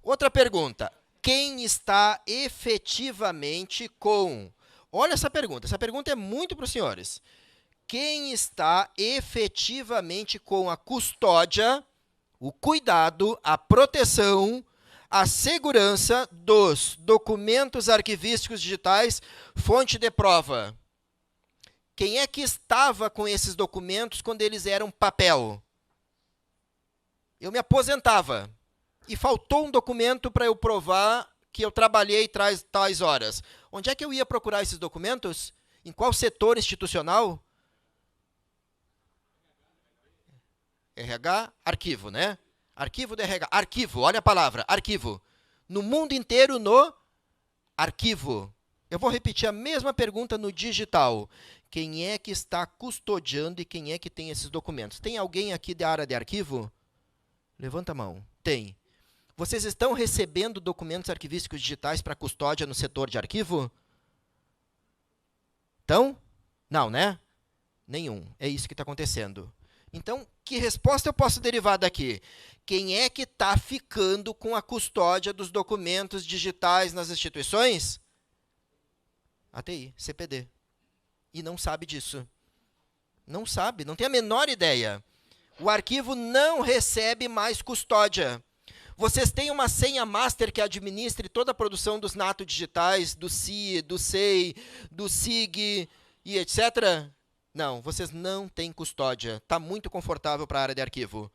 Outra pergunta. Quem está efetivamente com... Olha essa pergunta. Essa pergunta é muito para os senhores. Quem está efetivamente com a custódia, o cuidado, a proteção, a segurança dos documentos arquivísticos digitais, fonte de prova? Quem é que estava com esses documentos quando eles eram papel? Eu me aposentava e faltou um documento para eu provar que eu trabalhei tais horas. Onde é que eu ia procurar esses documentos? Em qual setor institucional? RH, arquivo, né? Arquivo de RH. Arquivo, olha a palavra, arquivo. No mundo inteiro, no arquivo. Eu vou repetir a mesma pergunta no digital. Quem é que está custodiando e quem é que tem esses documentos? Tem alguém aqui da área de arquivo? Levanta a mão. Tem. Vocês estão recebendo documentos arquivísticos digitais para custódia no setor de arquivo? Então? Não, né? Nenhum. É isso que está acontecendo. Então, que resposta eu posso derivar daqui? Quem é que está ficando com a custódia dos documentos digitais nas instituições? A TI, CPD. E não sabe disso. Não sabe, não tem a menor ideia. O arquivo não recebe mais custódia. Vocês têm uma senha master que administre toda a produção dos nato digitais, do CI, do SEI, do SIG e etc? Não, vocês não têm custódia. Está muito confortável para a área de arquivo.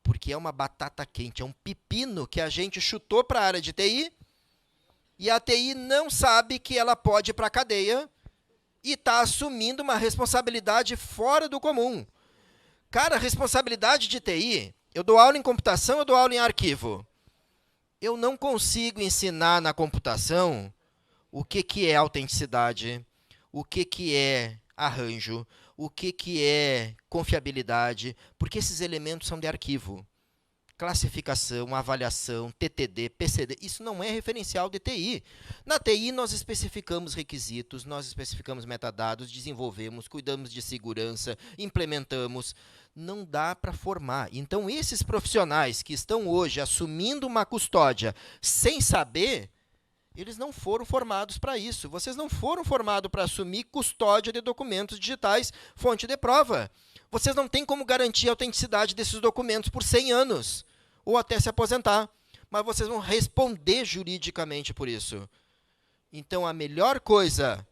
Porque é uma batata quente, é um pepino que a gente chutou para a área de TI e a TI não sabe que ela pode ir para a cadeia e está assumindo uma responsabilidade fora do comum. Cara, responsabilidade de TI, eu dou aula em computação, eu dou aula em arquivo. Eu não consigo ensinar na computação o que é autenticidade, o que é arranjo, o que é confiabilidade, porque esses elementos são de arquivo. Classificação, avaliação, TTD, PCD, isso não é referencial de TI. Na TI, nós especificamos requisitos, nós especificamos metadados, desenvolvemos, cuidamos de segurança, implementamos. Não dá para formar. Então, esses profissionais que estão hoje assumindo uma custódia sem saber, eles não foram formados para isso. Vocês não foram formados para assumir custódia de documentos digitais, fonte de prova. Vocês não têm como garantir a autenticidade desses documentos por 100 anos, ou até se aposentar. Mas vocês vão responder juridicamente por isso. Então, a melhor coisa,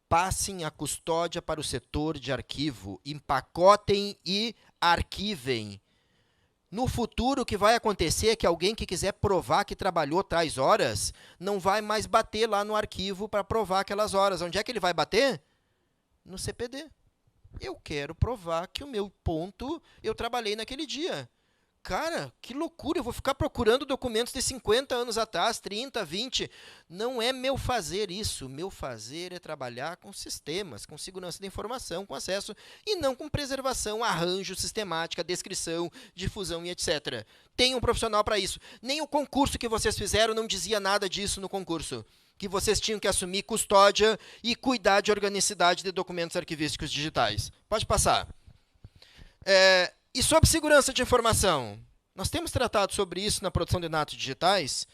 passem a custódia para o setor de arquivo, empacotem e arquivem. No futuro, o que vai acontecer é que alguém que quiser provar que trabalhou tais horas, não vai mais bater lá no arquivo para provar aquelas horas. Onde é que ele vai bater? No CPD. Eu quero provar que o meu ponto, eu trabalhei naquele dia. Cara, que loucura, eu vou ficar procurando documentos de 50 anos atrás, 30, 20. Não é meu fazer isso. Meu fazer é trabalhar com sistemas, com segurança da informação, com acesso, e não com preservação, arranjo, sistemática, descrição, difusão e etc. Tem um profissional para isso. Nem o concurso que vocês fizeram não dizia nada disso no concurso. Que vocês tinham que assumir custódia e cuidar de organicidade de documentos arquivísticos digitais. Pode passar. E sobre segurança de informação? Nós temos tratado sobre isso na produção de dados digitais?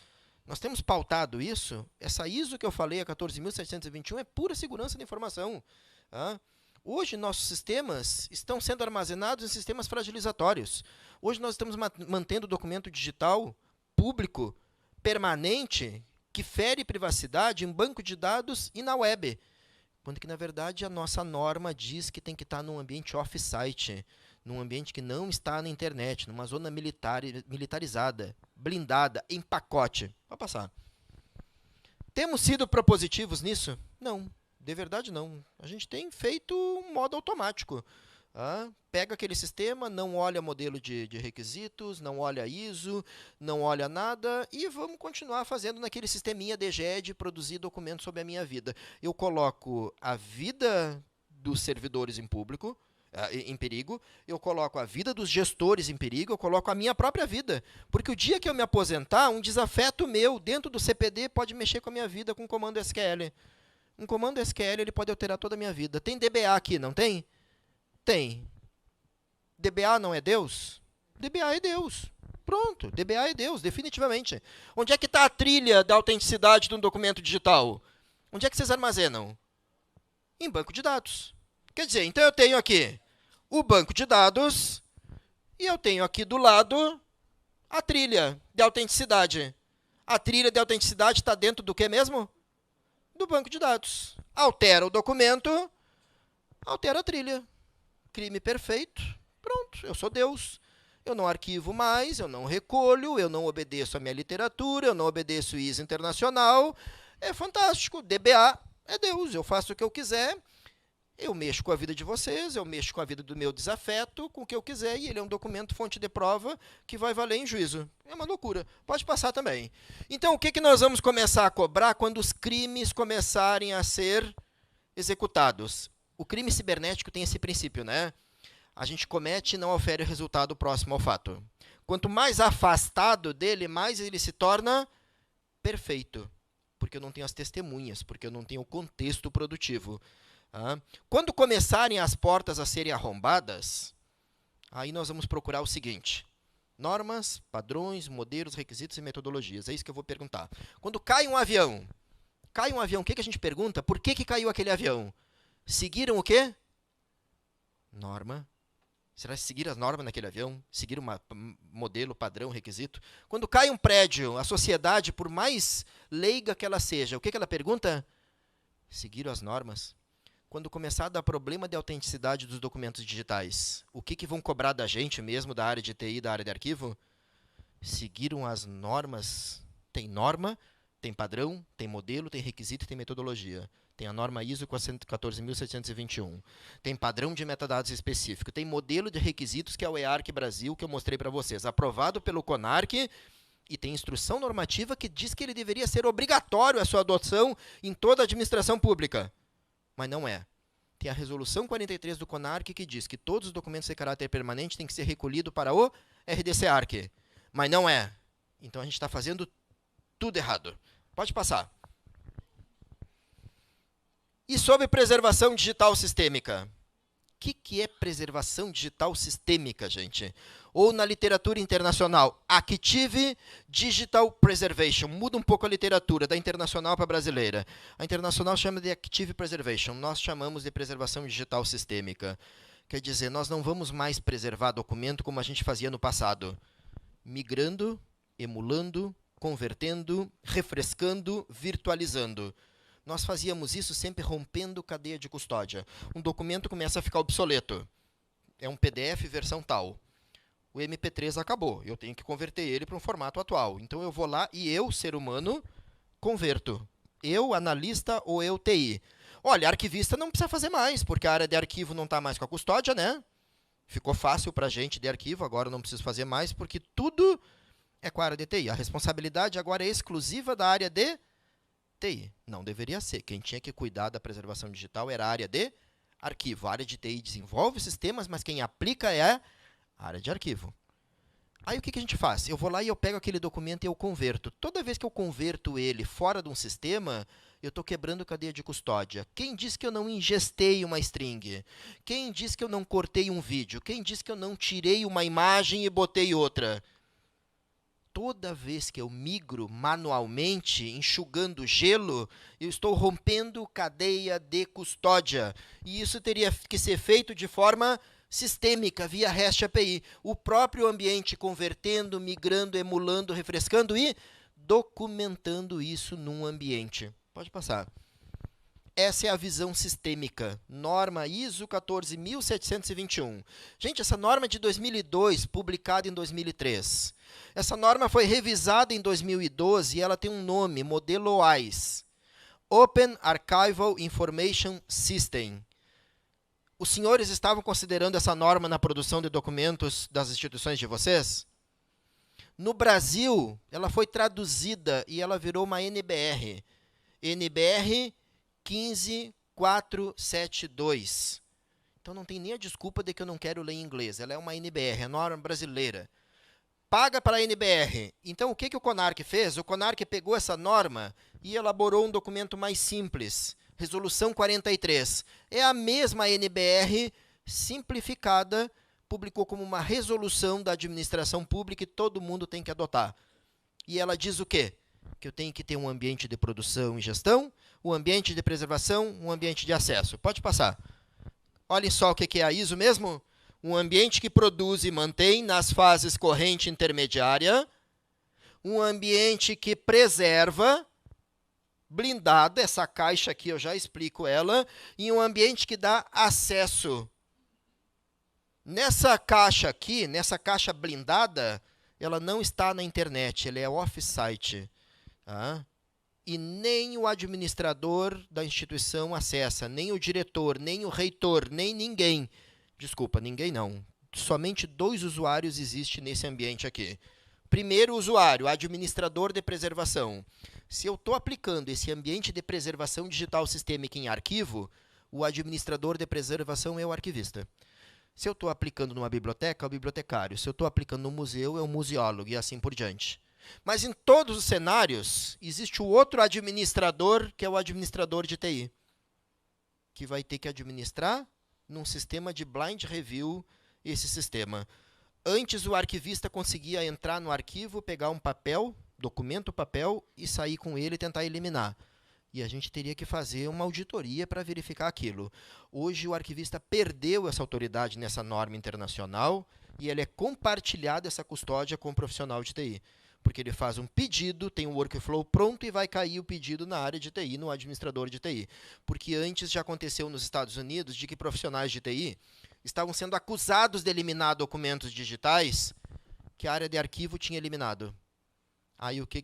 Nós temos pautado isso? Essa ISO que eu falei, a 14.721, é pura segurança de informação. Tá? Hoje, nossos sistemas estão sendo armazenados em sistemas fragilizatórios. Hoje, nós estamos mantendo documento digital público, permanente, que fere privacidade em banco de dados e na web. Quando que, na verdade, a nossa norma diz que tem que estar num ambiente off-site, num ambiente que não está na internet, numa zona militarizada, blindada, em pacote. Pode passar. Temos sido propositivos nisso? Não, de verdade não. A gente tem feito um modo automático. Pega aquele sistema, não olha modelo de requisitos, não olha ISO, não olha nada, e vamos continuar fazendo naquele sisteminha DGED, produzir documentos sobre a minha vida. Eu coloco a vida dos servidores em perigo, eu coloco a vida dos gestores em perigo, eu coloco a minha própria vida. Porque o dia que eu me aposentar, um desafeto meu dentro do CPD pode mexer com a minha vida com um comando SQL. Um comando SQL ele pode alterar toda a minha vida. Tem DBA aqui, não tem? Tem. DBA não é Deus? DBA é Deus. Pronto, DBA é Deus, definitivamente. Onde é que está a trilha da autenticidade de um documento digital? Onde é que vocês armazenam? Em banco de dados. Quer dizer, então eu tenho aqui o banco de dados e eu tenho aqui do lado a trilha de autenticidade. A trilha de autenticidade está dentro do que mesmo? Do banco de dados. Altera o documento, altera a trilha. Crime perfeito. Pronto, eu sou Deus. Eu não arquivo mais, eu não recolho, eu não obedeço a minha literatura, eu não obedeço o ISO internacional. É fantástico. DBA é Deus. Eu faço o que eu quiser. Eu mexo com a vida de vocês, eu mexo com a vida do meu desafeto, com o que eu quiser, e ele é um documento fonte de prova que vai valer em juízo. É uma loucura. Pode passar também. Então, o que nós vamos começar a cobrar quando os crimes começarem a ser executados? O crime cibernético tem esse princípio, né? A gente comete e não ofere resultado próximo ao fato. Quanto mais afastado dele, mais ele se torna perfeito. Porque eu não tenho as testemunhas, porque eu não tenho o contexto produtivo. Quando começarem as portas a serem arrombadas, aí nós vamos procurar o seguinte: normas, padrões, modelos, requisitos e metodologias. É isso que eu vou perguntar. Quando cai um avião, o que a gente pergunta? Por que caiu aquele avião? Seguiram o quê? Norma, Será seguir as normas naquele avião? Seguir um modelo, padrão, requisito? Quando cai um prédio, a sociedade, por mais leiga que ela seja, o que ela pergunta? Seguir as normas? Quando começar a dar problema de autenticidade dos documentos digitais, o que vão cobrar da gente mesmo, da área de TI, da área de arquivo? Seguiram as normas? Tem norma, tem padrão, tem modelo, tem requisito e tem metodologia. Tem a norma ISO 14721. Tem padrão de metadados específico. Tem modelo de requisitos, que é o EARC Brasil, que eu mostrei para vocês. Aprovado pelo CONARC. E tem instrução normativa que diz que ele deveria ser obrigatório a sua adoção em toda a administração pública. Mas não é. Tem a resolução 43 do CONARC que diz que todos os documentos de caráter permanente têm que ser recolhidos para o RDC-ARC. Mas não é. Então a gente está fazendo tudo errado. Pode passar. E sobre preservação digital sistêmica? O que é preservação digital sistêmica, gente? Ou na literatura internacional, Active Digital Preservation. Muda um pouco a literatura, da internacional para a brasileira. A internacional chama de Active Preservation. Nós chamamos de preservação digital sistêmica. Quer dizer, nós não vamos mais preservar documento como a gente fazia no passado. Migrando, emulando, convertendo, refrescando, virtualizando. Nós fazíamos isso sempre rompendo cadeia de custódia. Um documento começa a ficar obsoleto. É um PDF versão tal. O MP3 acabou. Eu tenho que converter ele para um formato atual. Então eu vou lá e eu, ser humano, converto. Eu, analista ou eu, TI. Olha, arquivista não precisa fazer mais, porque a área de arquivo não está mais com a custódia, né? Ficou fácil para a gente de arquivo, agora eu não preciso fazer mais, porque tudo é com a área de TI. A responsabilidade agora é exclusiva da área de TI. Não deveria ser. Quem tinha que cuidar da preservação digital era a área de arquivo. A área de TI desenvolve sistemas, mas quem aplica é a área de arquivo. Aí o que a gente faz? Eu vou lá e eu pego aquele documento e eu converto. Toda vez que eu converto ele fora de um sistema, eu estou quebrando cadeia de custódia. Quem disse que eu não ingestei uma string? Quem disse que eu não cortei um vídeo? Quem disse que eu não tirei uma imagem e botei outra? Toda vez que eu migro manualmente, enxugando gelo, eu estou rompendo cadeia de custódia. E isso teria que ser feito de forma sistêmica, via REST API. O próprio ambiente convertendo, migrando, emulando, refrescando e documentando isso num ambiente. Pode passar. Essa é a visão sistêmica. Norma ISO 14721. Gente, essa norma é de 2002, publicada em 2003. Essa norma foi revisada em 2012 e ela tem um nome, modelo OAIS. Open Archival Information System. Os senhores estavam considerando essa norma na produção de documentos das instituições de vocês? No Brasil, ela foi traduzida e ela virou uma NBR. NBR 15472. Então não tem nem a desculpa de que eu não quero ler em inglês. Ela é uma NBR, é norma brasileira. Paga para a NBR. Então o que o CONARC fez? O CONARC pegou essa norma e elaborou um documento mais simples. Resolução 43. É a mesma NBR simplificada, publicou como uma resolução da administração pública e todo mundo tem que adotar. E ela diz o quê? Que eu tenho que ter um ambiente de produção e gestão, um ambiente de preservação, um ambiente de acesso. Pode passar. Olhem só o que é a ISO mesmo. Um ambiente que produz e mantém nas fases corrente e intermediária. Um ambiente que preserva, blindado, essa caixa aqui eu já explico ela, e um ambiente que dá acesso. Nessa caixa aqui, nessa caixa blindada, ela não está na internet, ela é off-site. Tá? E nem o administrador da instituição acessa, nem o diretor, nem o reitor, nem ninguém. Desculpa, ninguém não. Somente 2 usuários existem nesse ambiente aqui. Primeiro usuário, administrador de preservação. Se eu estou aplicando esse ambiente de preservação digital sistêmica em arquivo, o administrador de preservação é o arquivista. Se eu estou aplicando numa biblioteca, é o bibliotecário. Se eu estou aplicando no museu, é o museólogo e assim por diante. Mas em todos os cenários, existe o outro administrador, que é o administrador de TI, que vai ter que administrar num sistema de blind review esse sistema. Antes, o arquivista conseguia entrar no arquivo, pegar um papel, documento papel, e sair com ele e tentar eliminar. E a gente teria que fazer uma auditoria para verificar aquilo. Hoje, o arquivista perdeu essa autoridade nessa norma internacional e ele é compartilhada, essa custódia, com o profissional de TI. Porque ele faz um pedido, tem um workflow pronto e vai cair o pedido na área de TI, no administrador de TI. Porque antes já aconteceu nos Estados Unidos de que profissionais de TI estavam sendo acusados de eliminar documentos digitais que a área de arquivo tinha eliminado. Aí o que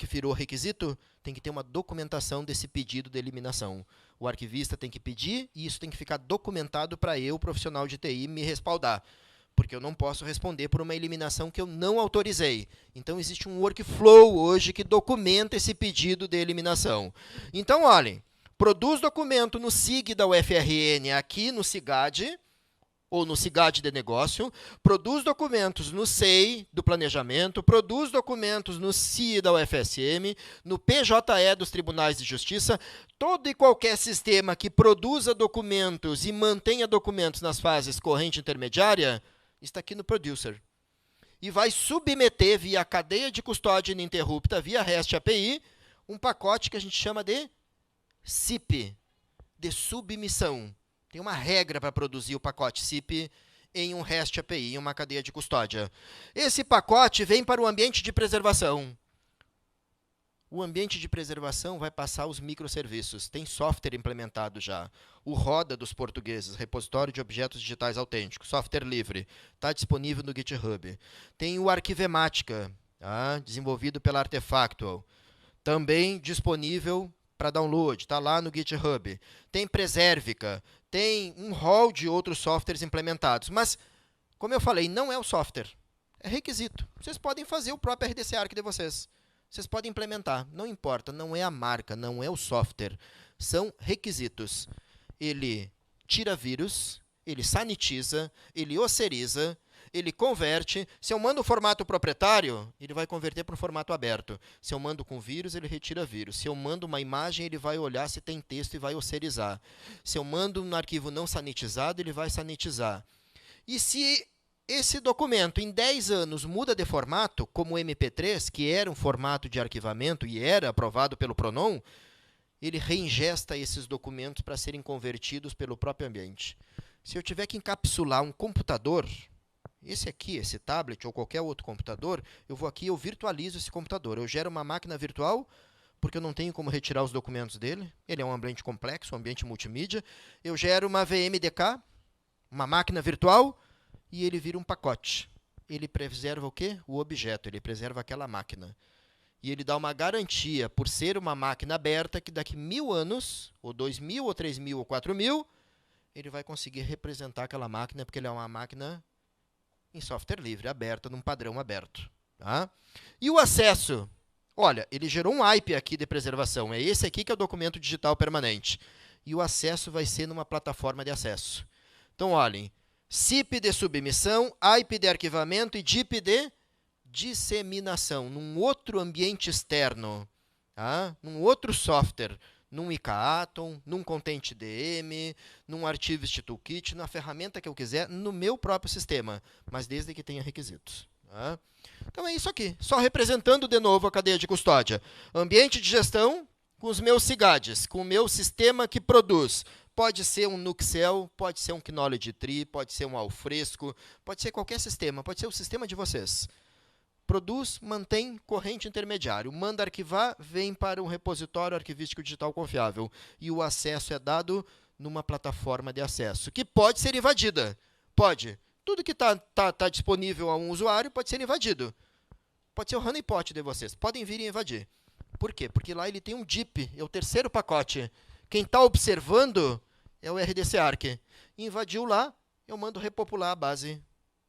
virou requisito? Tem que ter uma documentação desse pedido de eliminação. O arquivista tem que pedir e isso tem que ficar documentado para eu, profissional de TI, me respaldar. Porque eu não posso responder por uma eliminação que eu não autorizei. Então, existe um workflow hoje que documenta esse pedido de eliminação. Então, olhem, produz documento no SIG da UFRN, aqui no SIGAD, ou no SIGAD de negócio, produz documentos no SEI do planejamento, produz documentos no CIE da UFSM, no PJE dos Tribunais de Justiça, todo e qualquer sistema que produza documentos e mantenha documentos nas fases corrente intermediária, está aqui no Producer. E vai submeter via cadeia de custódia ininterrupta, via REST API, um pacote que a gente chama de SIP, de submissão. Tem uma regra para produzir o pacote SIP em um REST API, em uma cadeia de custódia. Esse pacote vem para o ambiente de preservação. O ambiente de preservação vai passar os microserviços. Tem software implementado já. O Roda dos portugueses, repositório de objetos digitais autênticos, software livre, está disponível no GitHub. Tem o Arquivemática, desenvolvido pela Artefactual, também disponível para download, está lá no GitHub. Tem Preservica, tem um rol de outros softwares implementados. Mas, como eu falei, não é o software, é requisito. Vocês podem fazer o próprio RDC Arc de vocês. Vocês podem implementar, não importa, não é a marca, não é o software. São requisitos. Ele tira vírus, ele sanitiza, ele osseriza, ele converte. Se eu mando o formato proprietário, ele vai converter para o formato aberto. Se eu mando com vírus, ele retira vírus. Se eu mando uma imagem, ele vai olhar se tem texto e vai osserizar. Se eu mando um arquivo não sanitizado, ele vai sanitizar. E se esse documento, em 10 anos, muda de formato, como o MP3, que era um formato de arquivamento e era aprovado pelo Pronom, ele reingesta esses documentos para serem convertidos pelo próprio ambiente. Se eu tiver que encapsular um computador, esse aqui, esse tablet ou qualquer outro computador, eu vou aqui e eu virtualizo esse computador. Eu gero uma máquina virtual, porque eu não tenho como retirar os documentos dele. Ele é um ambiente complexo, um ambiente multimídia. Eu gero uma VMDK, uma máquina virtual, e ele vira um pacote. Ele preserva o quê? O objeto, ele preserva aquela máquina. E ele dá uma garantia, por ser uma máquina aberta, que daqui 1000 anos, ou 2000, ou 3000, ou 4000, ele vai conseguir representar aquela máquina, porque ele é uma máquina em software livre, aberta, num padrão aberto. Tá? E o acesso? Olha, ele gerou um IP aqui de preservação. É esse aqui que é o documento digital permanente. E o acesso vai ser numa plataforma de acesso. Então, olhem, SIP de submissão, IP de arquivamento e DIP de disseminação, num outro ambiente externo, num outro software, num IKATOM, num ContentDM, num Archivist Toolkit, na ferramenta que eu quiser, no meu próprio sistema, mas desde que tenha requisitos. Então é isso aqui, só representando de novo a cadeia de custódia. Ambiente de gestão com os meus SIGADs, com o meu sistema que produz. Pode ser um Nuxel, pode ser um Knowledge Tree, pode ser um Alfresco, pode ser qualquer sistema, pode ser o sistema de vocês. Produz, mantém, corrente intermediário. Manda arquivar, vem para um repositório arquivístico digital confiável. E o acesso é dado numa plataforma de acesso, que pode ser invadida. Pode. Tudo que está disponível a um usuário pode ser invadido. Pode ser o honeypot de vocês. Podem vir e invadir. Por quê? Porque lá ele tem um DIP, é o terceiro pacote. Quem está observando é o RDC Arc. Invadiu lá, eu mando repopular a base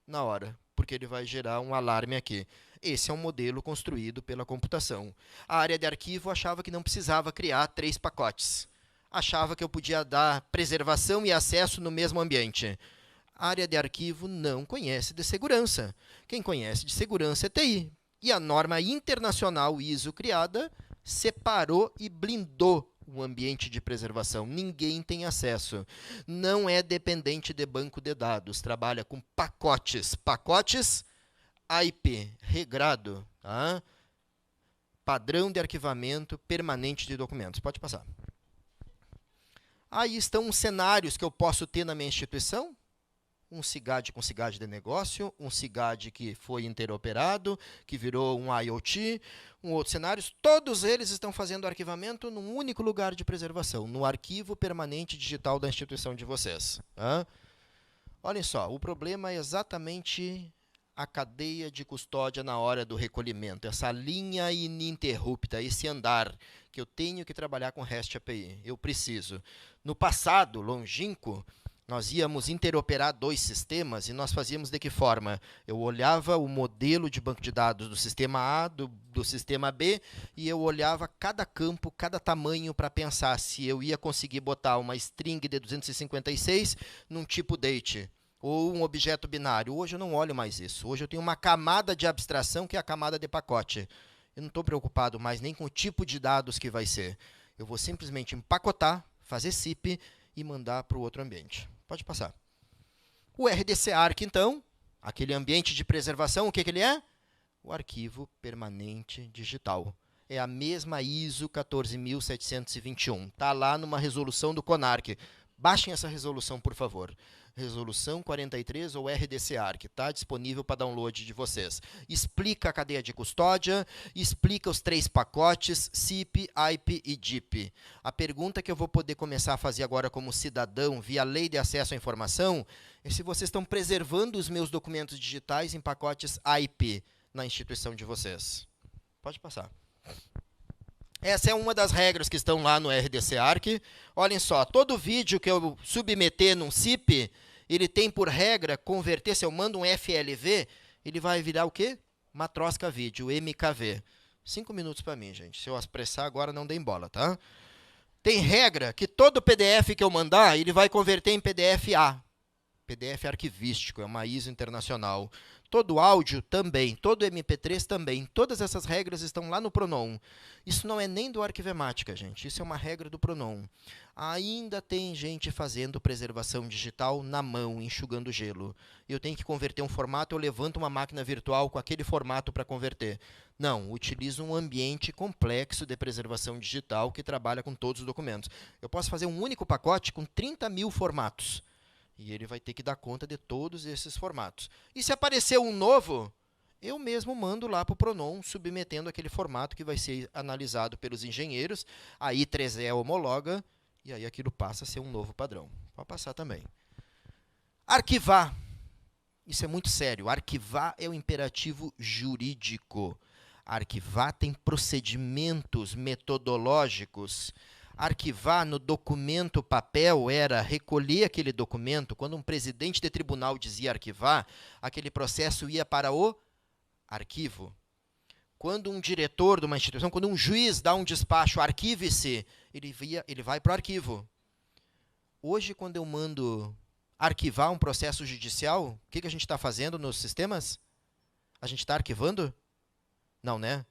na hora, porque ele vai gerar um alarme aqui. Esse é um modelo construído pela computação. A área de arquivo achava que não precisava criar 3 pacotes. Achava que eu podia dar preservação e acesso no mesmo ambiente. A área de arquivo não conhece de segurança. Quem conhece de segurança é TI. E a norma internacional ISO criada separou e blindou o ambiente de preservação. Ninguém tem acesso. Não é dependente de banco de dados. Trabalha com pacotes. Pacotes IP, regrado. Padrão de arquivamento permanente de documentos. Pode passar. Aí estão os cenários que eu posso ter na minha instituição. Um SIGAD com SIGAD de negócio, um SIGAD que foi interoperado, que virou um IoT, outros cenários. Todos eles estão fazendo arquivamento num único lugar de preservação, no arquivo permanente digital da instituição de vocês. Olhem só, o problema é exatamente a cadeia de custódia na hora do recolhimento, essa linha ininterrupta, esse andar que eu tenho que trabalhar com REST API. Eu preciso. No passado, longínquo, nós íamos interoperar 2 sistemas e nós fazíamos de que forma? Eu olhava o modelo de banco de dados do sistema A, do sistema B, e eu olhava cada campo, cada tamanho para pensar se eu ia conseguir botar uma string de 256 num tipo date, ou um objeto binário. Hoje eu não olho mais isso. Hoje eu tenho uma camada de abstração que é a camada de pacote. Eu não estou preocupado mais nem com o tipo de dados que vai ser. Eu vou simplesmente empacotar, fazer zip e mandar para o outro ambiente. Pode passar. O RDC-ARC, então, aquele ambiente de preservação, o que ele é? O arquivo permanente digital. É a mesma ISO 14721. Está lá numa resolução do CONARC. Baixem essa resolução, por favor. Resolução 43 ou RDC-ARC. Está disponível para download de vocês. Explica a cadeia de custódia, explica os 3 pacotes, SIP, IP e DIP. A pergunta que eu vou poder começar a fazer agora como cidadão, via Lei de Acesso à Informação, é se vocês estão preservando os meus documentos digitais em pacotes IP na instituição de vocês. Pode passar. Essa é uma das regras que estão lá no RDC-ARC. Olhem só, todo vídeo que eu submeter num SIP, ele tem por regra converter, se eu mando um FLV, ele vai virar o quê? Matroska vídeo, MKV. 5 minutos para mim, gente. Se eu apressar agora, não deem bola, tá? Tem regra que todo PDF que eu mandar, ele vai converter em PDF-A. PDF arquivístico, é uma ISO internacional. Todo áudio também, todo MP3 também. Todas essas regras estão lá no Pronom. Isso não é nem do Arquivemática, gente. Isso é uma regra do Pronom. Ainda tem gente fazendo preservação digital na mão, enxugando gelo. Eu tenho que converter um formato, eu levanto uma máquina virtual com aquele formato para converter. Não, utilizo um ambiente complexo de preservação digital que trabalha com todos os documentos. Eu posso fazer um único pacote com 30 mil formatos. E ele vai ter que dar conta de todos esses formatos. E se aparecer um novo, eu mesmo mando lá para o Pronom, submetendo aquele formato que vai ser analisado pelos engenheiros. A I3E homologa, e aí aquilo passa a ser um novo padrão. Pode passar também. Arquivar. Isso é muito sério. Arquivar é o imperativo jurídico. Arquivar tem procedimentos metodológicos. Arquivar no documento papel era recolher aquele documento. Quando um presidente de tribunal dizia arquivar, aquele processo ia para o arquivo. Quando um diretor de uma instituição, quando um juiz dá um despacho, arquive-se, ele vai para o arquivo. Hoje, quando eu mando arquivar um processo judicial, o que a gente está fazendo nos sistemas? A gente está arquivando? Não, né?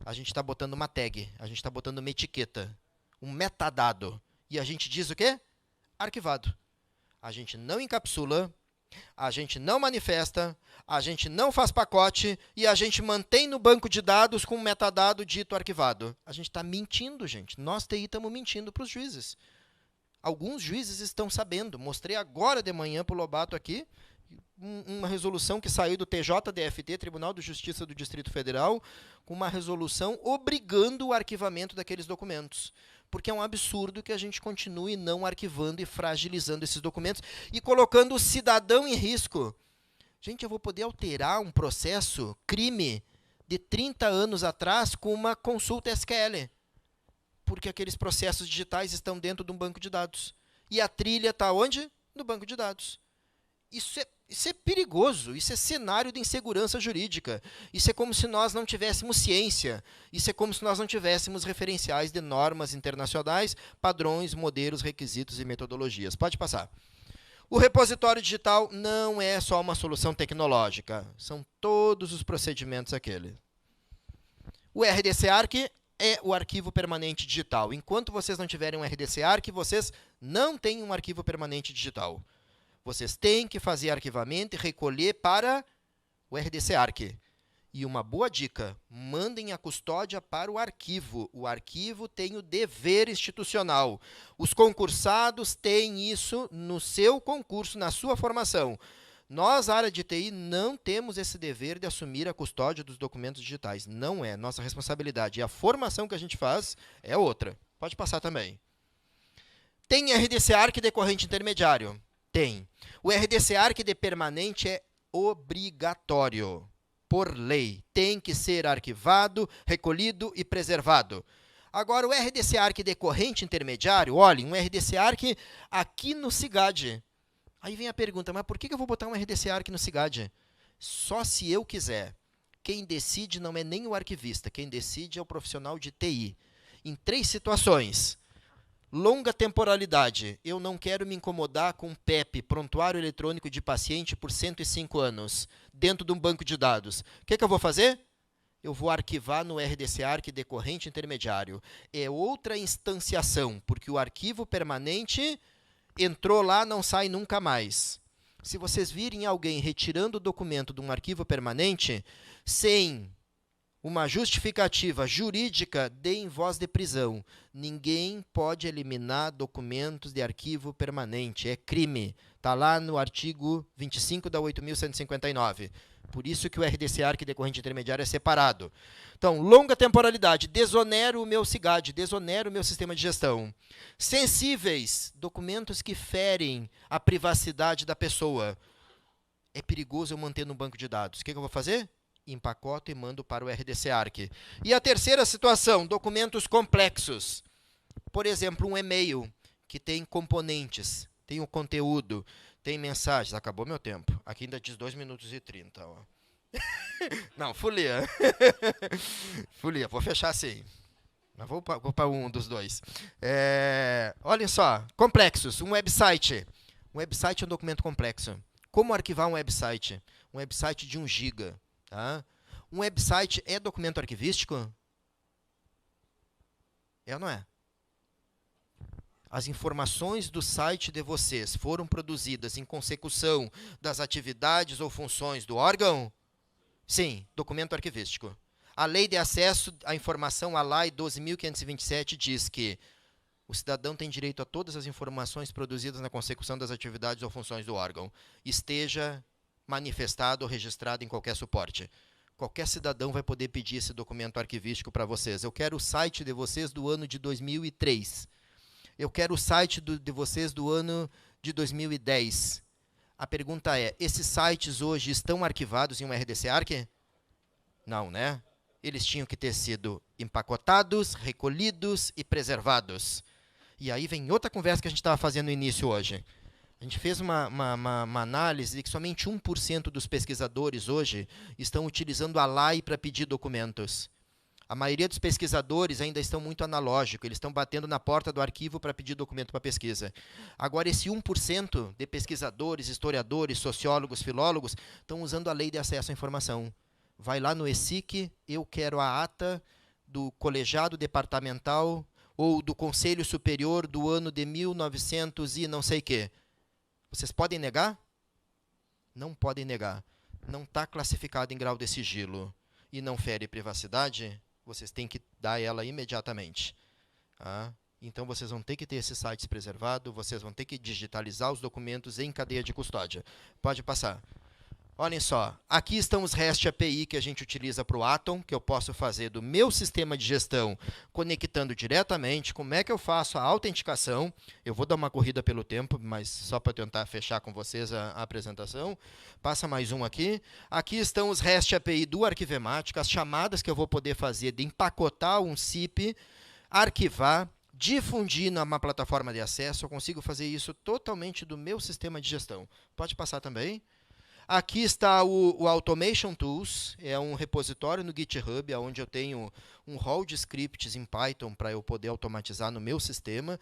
A gente está botando uma tag, a gente está botando uma etiqueta. Um metadado. E a gente diz o quê? Arquivado. A gente não encapsula, a gente não manifesta, a gente não faz pacote e a gente mantém no banco de dados com um metadado dito arquivado. A gente está mentindo, gente. Nós, TI, estamos mentindo para os juízes. Alguns juízes estão sabendo. Mostrei agora de manhã para o Lobato aqui uma resolução que saiu do TJDFT, Tribunal de Justiça do Distrito Federal, com uma resolução obrigando o arquivamento daqueles documentos. Porque é um absurdo que a gente continue não arquivando e fragilizando esses documentos e colocando o cidadão em risco. Gente, eu vou poder alterar um processo, crime, de 30 anos atrás com uma consulta SQL. Porque aqueles processos digitais estão dentro de um banco de dados. E a trilha está onde? No banco de dados. Isso é perigoso, isso é cenário de insegurança jurídica. Isso é como se nós não tivéssemos ciência. Isso é como se nós não tivéssemos referenciais de normas internacionais, padrões, modelos, requisitos e metodologias. Pode passar. O repositório digital não é só uma solução tecnológica. São todos os procedimentos aquele. O RDC-ARC é o arquivo permanente digital. Enquanto vocês não tiverem um RDC-ARC, vocês não têm um arquivo permanente digital. Vocês têm que fazer arquivamento e recolher para o RDC-ARC. E uma boa dica, mandem a custódia para o arquivo. O arquivo tem o dever institucional. Os concursados têm isso no seu concurso, na sua formação. Nós, área de TI, não temos esse dever de assumir a custódia dos documentos digitais. Não é nossa responsabilidade. E a formação que a gente faz é outra. Pode passar também. Tem RDC Arc decorrente intermediário? Tem. O RDC Arc de permanente é obrigatório. Por lei, tem que ser arquivado, recolhido e preservado. Agora, o RDC Arc decorrente intermediário, olhem, um RDC Arc aqui no SIGAD. Aí vem a pergunta, mas por que eu vou botar um RDC Arc no SIGAD? Só se eu quiser. Quem decide não é nem o arquivista, quem decide é o profissional de TI. Em 3 situações. Longa temporalidade. Eu não quero me incomodar com PEP, Prontuário Eletrônico de Paciente, por 105 anos, dentro de um banco de dados. O que eu vou fazer? Eu vou arquivar no RDC Arc decorrente intermediário. É outra instanciação, porque o arquivo permanente entrou lá, não sai nunca mais. Se vocês virem alguém retirando o documento de um arquivo permanente, sem uma justificativa jurídica, deem voz de prisão. Ninguém pode eliminar documentos de arquivo permanente. É crime. Está lá no artigo 25 da 8.159. Por isso que o RDC Arc decorrente intermediário é separado. Então, longa temporalidade. Desonero o meu SIGAD, desonero o meu sistema de gestão. Sensíveis, documentos que ferem a privacidade da pessoa. É perigoso eu manter no banco de dados. O que eu vou fazer? Empacoto e mando para o RDC Arc. E a terceira situação, documentos complexos. Por exemplo, um e-mail que tem componentes, tem o conteúdo, tem mensagens. Acabou meu tempo. Aqui ainda diz 2 minutos e 30. Ó. Não, folia. Folia, vou fechar assim. Mas vou para um dos dois. Olhem só, complexos, um website. Um website é um documento complexo. Como arquivar um website? Um website de 1 GB. Tá? Um website é documento arquivístico? É ou não é? As informações do site de vocês foram produzidas em consecução das atividades ou funções do órgão? Sim, documento arquivístico. A Lei de Acesso à Informação, a LAI 12.527, diz que o cidadão tem direito a todas as informações produzidas na consecução das atividades ou funções do órgão, esteja manifestado ou registrado em qualquer suporte. Qualquer cidadão vai poder pedir esse documento arquivístico para vocês. Eu quero o site de vocês do ano de 2003. Eu quero o site de vocês do ano de 2010. A pergunta é, esses sites hoje estão arquivados em um RDC Arc? Não, né? Eles tinham que ter sido empacotados, recolhidos e preservados. E aí vem outra conversa que a gente estava fazendo no início hoje. A gente fez uma análise de que somente 1% dos pesquisadores hoje estão utilizando a LAI para pedir documentos. A maioria dos pesquisadores ainda estão muito analógicos, eles estão batendo na porta do arquivo para pedir documento para pesquisa. Agora, esse 1% de pesquisadores, historiadores, sociólogos, filólogos, estão usando a lei de acesso à informação. Vai lá no ESIC, eu quero a ata do colegiado departamental ou do Conselho Superior do ano de 1900 e não sei o quê. Vocês podem negar? Não podem negar. Não está classificado em grau de sigilo e não fere privacidade, vocês têm que dar ela imediatamente. Tá? Então, vocês vão ter que ter esses sites preservados, vocês vão ter que digitalizar os documentos em cadeia de custódia. Pode passar. Olhem só, aqui estão os REST API que a gente utiliza para o Atom, que eu posso fazer do meu sistema de gestão, conectando diretamente. Como é que eu faço a autenticação? Eu vou dar uma corrida pelo tempo, mas só para tentar fechar com vocês a apresentação. Passa mais um aqui. Aqui estão os REST API do Arquivemática, as chamadas que eu vou poder fazer de empacotar um CIP, arquivar, difundir numa plataforma de acesso. Eu consigo fazer isso totalmente do meu sistema de gestão. Pode passar também. Aqui está o Automation Tools, é um repositório no GitHub, onde eu tenho um rol de scripts em Python para eu poder automatizar no meu sistema.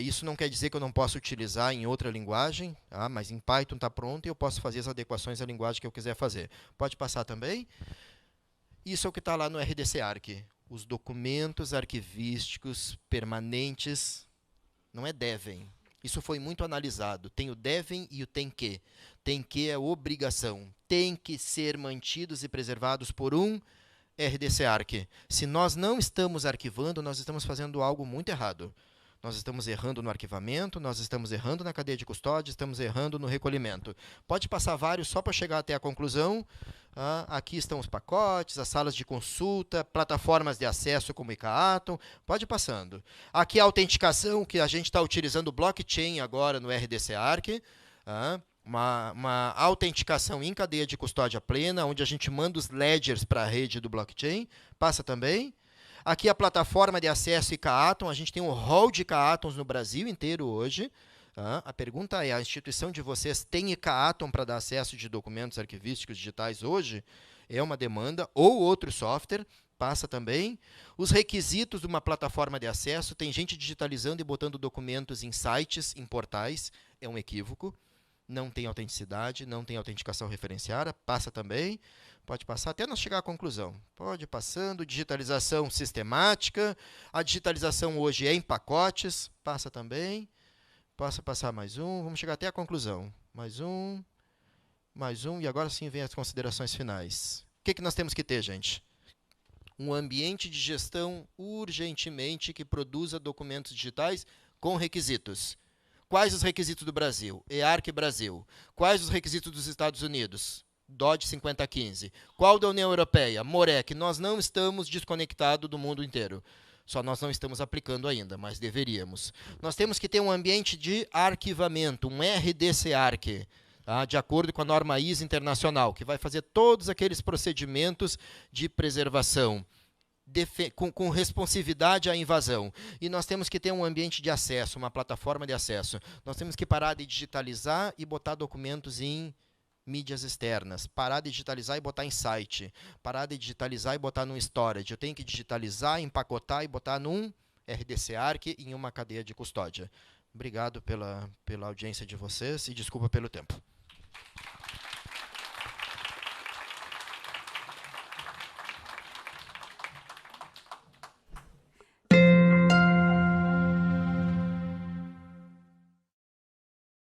Isso não quer dizer que eu não possa utilizar em outra linguagem, tá? Mas em Python está pronto e eu posso fazer as adequações à linguagem que eu quiser fazer. Pode passar também. Isso é o que está lá no RDC Arc. Os documentos arquivísticos permanentes, não é devem. Isso foi muito analisado. Tem o devem e o tem que. tem que é obrigação, tem que ser mantidos e preservados por um RDC Arq. Se nós não estamos arquivando, nós estamos fazendo algo muito errado. Nós estamos errando no arquivamento, nós estamos errando na cadeia de custódia, estamos errando no recolhimento. Pode passar vários só para chegar até a conclusão. Aqui estão os pacotes, as salas de consulta, plataformas de acesso como ICAATOM, pode ir passando. Aqui a autenticação, que a gente está utilizando o blockchain agora no RDC Arq. Uma autenticação em cadeia de custódia plena, onde a gente manda os ledgers para a rede do blockchain, passa também. Aqui a plataforma de acesso ICAATOM, a gente tem um hall de ICAATOMs no Brasil inteiro hoje. A pergunta é, a instituição de vocês tem ICAATOM para dar acesso de documentos arquivísticos digitais hoje? É uma demanda, ou outro software, passa também. Os requisitos de uma plataforma de acesso, tem gente digitalizando e botando documentos em sites, em portais, é um equívoco. Não tem autenticidade, não tem autenticação referenciada, passa também. Pode passar até nós chegar à conclusão. Pode ir passando, digitalização sistemática. A digitalização hoje é em pacotes, passa também. Posso passar mais um, vamos chegar até a conclusão. Mais um, e agora sim vem as considerações finais. O que nós temos que ter, gente? Um ambiente de gestão urgentemente que produza documentos digitais com requisitos. Quais os requisitos do Brasil? EARC Brasil. Quais os requisitos dos Estados Unidos? DOD 5015. Qual da União Europeia? MOREC. Nós não estamos desconectados do mundo inteiro. Só nós não estamos aplicando ainda, mas deveríamos. Nós temos que ter um ambiente de arquivamento, um RDC Arq, tá? De acordo com a norma ISO internacional, que vai fazer todos aqueles procedimentos de preservação, com responsividade à invasão. E nós temos que ter um ambiente de acesso, uma plataforma de acesso. Nós temos que parar de digitalizar e botar documentos em mídias externas, parar de digitalizar e botar em site, parar de digitalizar e botar num storage. Eu tenho que digitalizar, empacotar e botar num RDC Arq em uma cadeia de custódia. Obrigado pela audiência de vocês e desculpa pelo tempo.